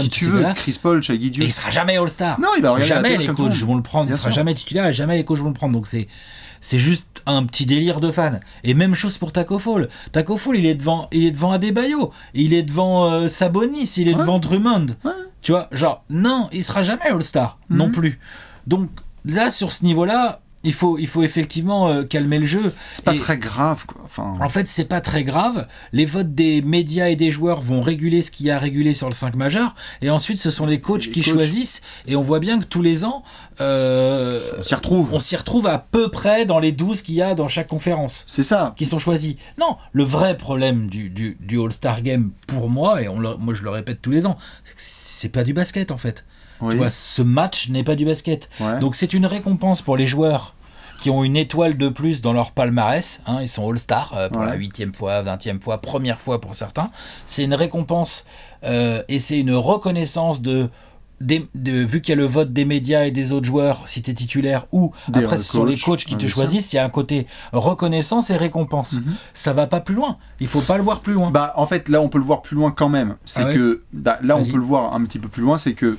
qui tu veux, Chris Paul, Shaggy Dieu. Et il sera jamais All-Star. Non, il va regarder jamais la télé les coachs vont le prendre, il sera jamais titulaire et jamais les coachs vont le prendre. Donc c'est juste un petit délire de fan. Et même chose pour Taco Fall. Taco Fall, il est devant Adebayo, il est devant Sabonis, il est devant Drummond. Ouais. Tu vois, genre non, il sera jamais All-Star non plus. Donc là, sur ce niveau-là, il faut effectivement calmer le jeu. C'est pas très grave, quoi. En fait, c'est pas très grave. Les votes des médias et des joueurs vont réguler ce qu'il y a à réguler sur le 5 majeur. Et ensuite, ce sont les coachs qui choisissent. Et on voit bien que tous les ans, on s'y retrouve à peu près dans les 12 qu'il y a dans chaque conférence. C'est ça. Qui sont choisis. Non, le vrai problème du All-Star Game, pour moi, et moi je le répète tous les ans, c'est pas du basket, en fait. Oui. Tu vois, ce match n'est pas du basket. Ouais. Donc c'est une récompense pour les joueurs qui ont une étoile de plus dans leur palmarès. Ils sont All-Star pour la 8e fois, 20e fois, première fois pour certains. C'est une récompense et c'est une reconnaissance vu qu'il y a le vote des médias et des autres joueurs, si tu es titulaire, ou après ce sont les coachs qui te choisissent, il y a un côté reconnaissance et récompense. Ça va pas plus loin. Il faut pas le voir plus loin. Bah, en fait, là, on peut le voir plus loin quand même. C'est que là, on peut le voir un petit peu plus loin, c'est que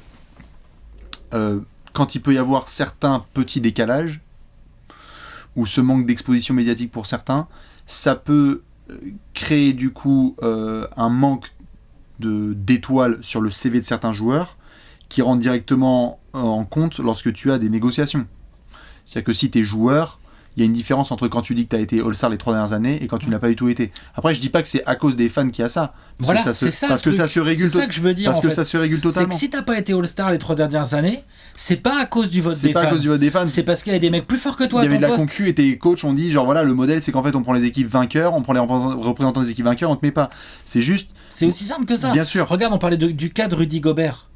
quand il peut y avoir certains petits décalages ou ce manque d'exposition médiatique pour certains, ça peut créer du coup un manque d'étoiles sur le CV de certains joueurs qui rentrent directement en compte lorsque tu as des négociations. C'est-à-dire que si tu es joueur, il y a une différence entre quand tu dis que tu as été All-Star les 3 dernières années et quand tu n'as pas du tout été. Après, je dis pas que c'est à cause des fans qu'il y a ça. Voilà, parce que ça se régule. C'est ça que je veux dire. Parce que ça se régule totalement. C'est que si t'as pas été All-Star les 3 dernières années, c'est pas à cause du vote des fans. C'est pas à cause du vote des fans. C'est parce qu'il y a des mecs plus forts que toi. Il y avait de la concu et tes coachs ont dit genre voilà, le modèle c'est qu'en fait on prend les équipes vainqueurs, on prend les représentants des équipes vainqueurs, on te met pas. C'est juste. C'est aussi simple que ça. Bien sûr. Regarde, on parlait du cas de Rudy Gobert.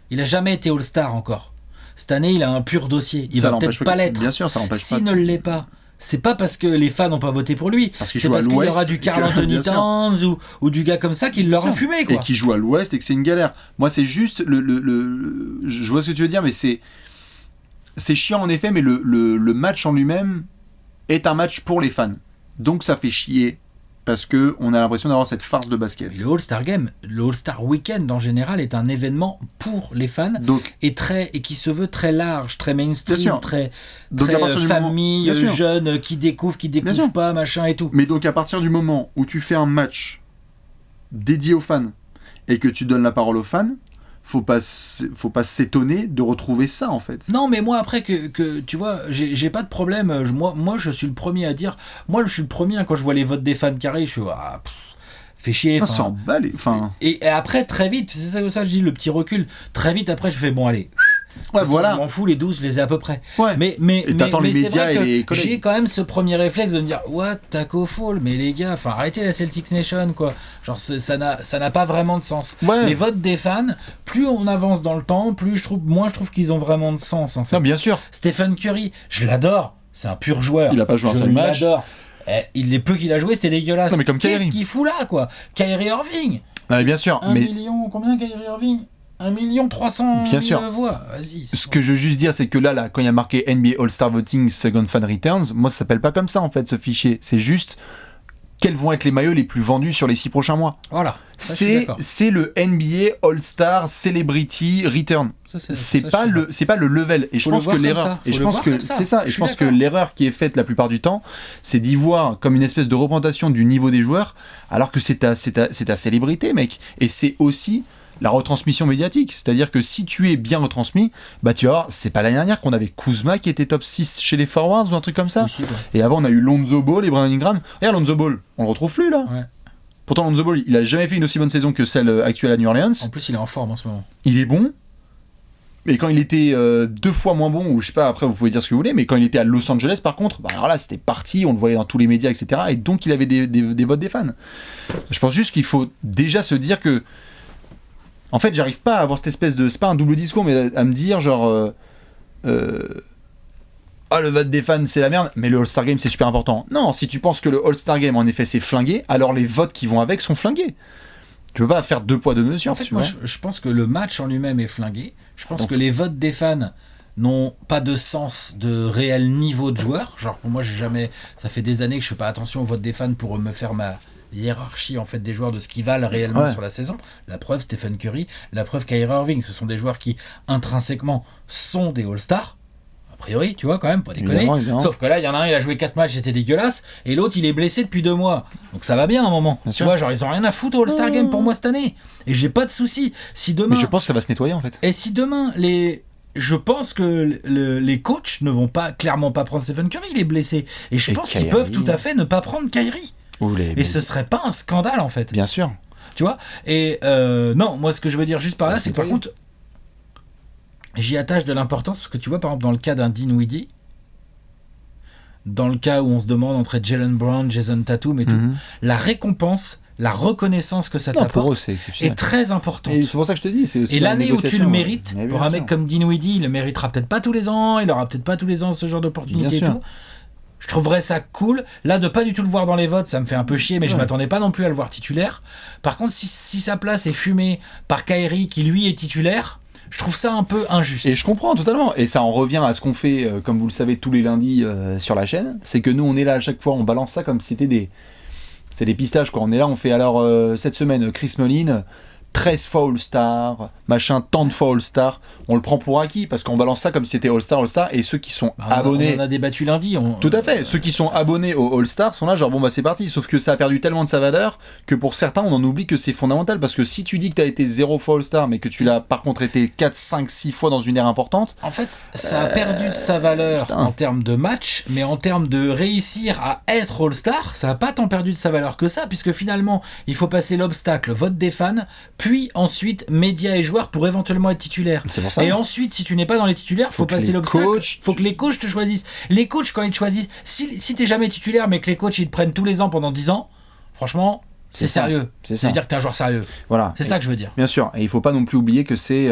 Il a jamais été All-Star encore. Cette année, il a un pur dossier. Il va peut-être pas l'être. Bien sûr, ça l'empêche pas. S'il ne l'est pas. C'est pas parce que les fans n'ont pas voté pour lui, c'est parce qu'il y aura du Karl Anthony Towns ou du gars comme ça qui l'aura fumé, quoi. Et qui joue à l'Ouest et que c'est une galère. Moi, c'est juste je vois ce que tu veux dire, mais c'est chiant en effet, mais le match en lui-même est un match pour les fans. Donc ça fait chier parce que on a l'impression d'avoir cette farce de basket. Le All-Star Game, le All-Star Weekend en général est un événement pour les fans et qui se veut très large, très mainstream, très famille, jeune, qui découvre pas, machin et tout. Mais donc à partir du moment où tu fais un match dédié aux fans et que tu donnes la parole aux fans, faut pas s'étonner de retrouver ça en fait. Non, mais moi après que tu vois, j'ai pas de problème. Moi je suis le premier à dire. Moi je suis le premier quand je vois les votes des fans qui arrivent, je suis fais chier. C'est emballé. Et après très vite, c'est ça que je dis, le petit recul. Très vite après je fais bon allez. Ouais, voilà. Je m'en fous, les 12, je les ai à peu près. Ouais. Mais t'attends les médias c'est vrai et les collègues. J'ai quand même ce premier réflexe de me dire what, Taco Fall, mais les gars, arrêtez la Celtics Nation, quoi. Genre, ça n'a pas vraiment de sens. Ouais. Les votes des fans, plus on avance dans le temps, moins je trouve qu'ils ont vraiment de sens, en fait. Non, bien sûr. Stephen Curry, je l'adore, c'est un pur joueur. Il a pas joué un seul match. Je l'adore. Les peu qu'il a joué, c'est dégueulasse. Non, mais comme qu'est-ce qu'il fout là, quoi? Kyrie Irving. Non, mais bien sûr. 1 million, combien Kyrie Irving? 1 300 000 voix. Vas-y. Ce que je veux juste dire, c'est que là, quand il y a marqué NBA All-Star Voting Second Fan Returns, moi, ça s'appelle pas comme ça, en fait, ce fichier. C'est juste quels vont être les maillots les plus vendus sur les 6 prochains mois. Voilà. C'est le NBA All-Star Celebrity Return. C'est pas le level. Et je pense que l'erreur. Et je pense que c'est ça. Et je pense que l'erreur qui est faite la plupart du temps, c'est d'y voir comme une espèce de représentation du niveau des joueurs, alors que c'est ta célébrité, mec. Et c'est aussi la retransmission médiatique, c'est-à-dire que si tu es bien retransmis, bah tu vas voir, c'est pas l'année dernière qu'on avait Kuzma qui était top 6 chez les forwards ou un truc comme ça. Aussi, ouais. Et avant on a eu Lonzo Ball et Brandon Ingram. Regarde Lonzo Ball, on le retrouve plus là. Ouais. Pourtant Lonzo Ball, il a jamais fait une aussi bonne saison que celle actuelle à New Orleans. En plus il est en forme en ce moment. Il est bon. Mais quand il était 2 fois moins bon, ou je sais pas, après vous pouvez dire ce que vous voulez, mais quand il était à Los Angeles par contre, bah alors là c'était parti, on le voyait dans tous les médias, etc. Et donc il avait des votes des fans. Je pense juste qu'il faut déjà se dire que en fait, j'arrive pas à avoir cette espèce de... C'est pas un double discours, mais à me dire, genre... le vote des fans, c'est la merde, mais le All-Star Game, c'est super important. Non, si tu penses que le All-Star Game, en effet, c'est flingué, alors les votes qui vont avec sont flingués. Tu peux pas faire 2 poids 2 mesures. En fait, moi, je pense que le match en lui-même est flingué. Je pense que les votes des fans n'ont pas de sens de réel niveau de joueur. Genre, pour moi, ça fait des années que je fais pas attention au vote des fans pour me faire ma hiérarchie en fait des joueurs de ce qu'ils valent réellement sur la saison. La preuve Stephen Curry, la preuve Kyrie Irving, ce sont des joueurs qui intrinsèquement sont des All-Stars. A priori, tu vois, quand même, pas déconner. Évidemment. Sauf que là, il y en a un, il a joué 4 matchs, c'était dégueulasse, et l'autre, il est blessé depuis 2 mois. Donc ça va bien à un moment. Tu vois, genre, ils ont rien à foutre au All-Star Game pour moi cette année. Et j'ai pas de soucis. Si demain... Mais je pense que ça va se nettoyer, en fait. Et si demain, je pense que les coachs ne vont clairement pas prendre Stephen Curry, il est blessé. Et je pense qu'ils peuvent tout à fait ne pas prendre Kyrie. Et ce serait pas un scandale, en fait. Bien sûr. Tu vois. Et non, moi, ce que je veux dire juste par là, c'est que par contre, j'y attache de l'importance, parce que tu vois, par exemple, dans le cas d'un Dinwiddie, dans le cas où on se demande entre Jaylen Brown, Jason Tatum et tout, la récompense, la reconnaissance que ça t'apporte est très importante. Et c'est pour ça que je te dis. Et l'année où tu le mérites, pour un mec comme Dinwiddie, il le méritera peut-être pas tous les ans, il aura peut-être pas tous les ans ce genre d'opportunité et tout. Je trouverais ça cool. Là, de pas du tout le voir dans les votes, ça me fait un peu chier, mais je m'attendais pas non plus à le voir titulaire. Par contre, si sa place est fumée par Kyrie, qui lui est titulaire, je trouve ça un peu injuste. Et je comprends totalement. Et ça en revient à ce qu'on fait, comme vous le savez, tous les lundis sur la chaîne. C'est que nous, on est là à chaque fois, on balance ça comme si c'était des pistaches, quoi. On est là, on fait alors cette semaine, Chris Mullin, 13 fois All-Star, machin, tant de fois All-Star, on le prend pour acquis parce qu'on balance ça comme si c'était All-Star, et ceux qui sont abonnés... On en a débattu lundi. Tout à fait, ceux qui sont abonnés au All-Star sont là genre bon bah c'est parti, sauf que ça a perdu tellement de sa valeur que pour certains on en oublie que c'est fondamental, parce que si tu dis que t'as été 0 fois All-Star mais que tu l'as par contre été 4, 5, 6 fois dans une ère importante... En fait, ça a perdu de sa valeur en termes de match, mais en termes de réussir à être All-Star, ça a pas tant perdu de sa valeur que ça, puisque finalement il faut passer l'obstacle, vote des fans, puis ensuite médias et joueurs pour éventuellement être titulaire. C'est pour ça. Et ensuite, si tu n'es pas dans les titulaires, faut passer l'obstacle. Faut que les coachs te choisissent. Les coachs, quand ils te choisissent, si t'es jamais titulaire, mais que les coachs ils te prennent tous les ans pendant 10 ans, franchement, c'est sérieux. Ça veut dire que t'es un joueur sérieux. Voilà. C'est ça que je veux dire. Bien sûr. Et il faut pas non plus oublier que c'est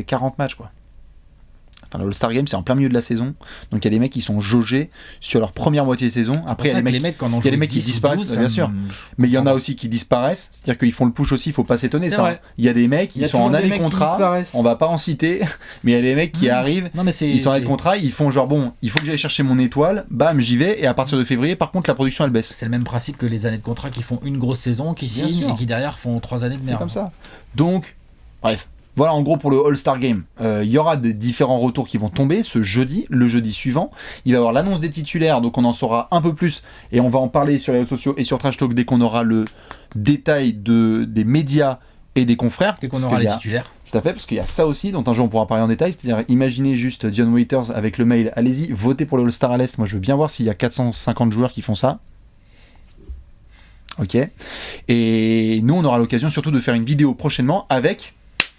40 matchs, quoi. Enfin, le All-Star Game, c'est en plein milieu de la saison. Donc, il y a des mecs qui sont jaugés sur leur première moitié de saison. Après, il y a des mecs qui disparaissent, bien sûr. Mais il y en a aussi qui disparaissent. C'est-à-dire qu'ils font le push aussi, il faut pas s'étonner. Ça. Il y a des mecs, ils sont en année contrat. On va pas en citer. Mais il y a des mecs qui arrivent, ils sont en année contrat, ils font genre bon, il faut que j'aille chercher mon étoile. Bam, j'y vais. Et à partir de février, par contre, la production, elle baisse. C'est le même principe que les années de contrat qui font une grosse saison, qui signent et qui derrière font 3 années de merde. C'est comme ça. Donc, bref. Voilà en gros pour le All-Star Game. Il y aura des différents retours qui vont tomber ce jeudi, le jeudi suivant. Il va y avoir l'annonce des titulaires, donc on en saura un peu plus et on va en parler sur les réseaux sociaux et sur Trash Talk dès qu'on aura le détail des médias et des confrères. Dès qu'on aura les titulaires. Tout à fait, parce qu'il y a ça aussi dont un jour on pourra parler en détail. C'est-à-dire, imaginez juste Dion Waiters avec le mail, allez-y, votez pour le All-Star à l'Est. Moi je veux bien voir s'il y a 450 joueurs qui font ça. Ok. Et nous on aura l'occasion surtout de faire une vidéo prochainement avec...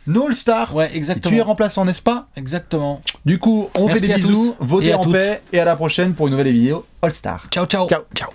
No All-Star. Ouais, exactement. Tu es remplaçant, n'est-ce pas? Exactement. Du coup, on fait des bisous, votez en paix et à la prochaine pour une nouvelle vidéo All-Star. Ciao, ciao. Ciao, ciao.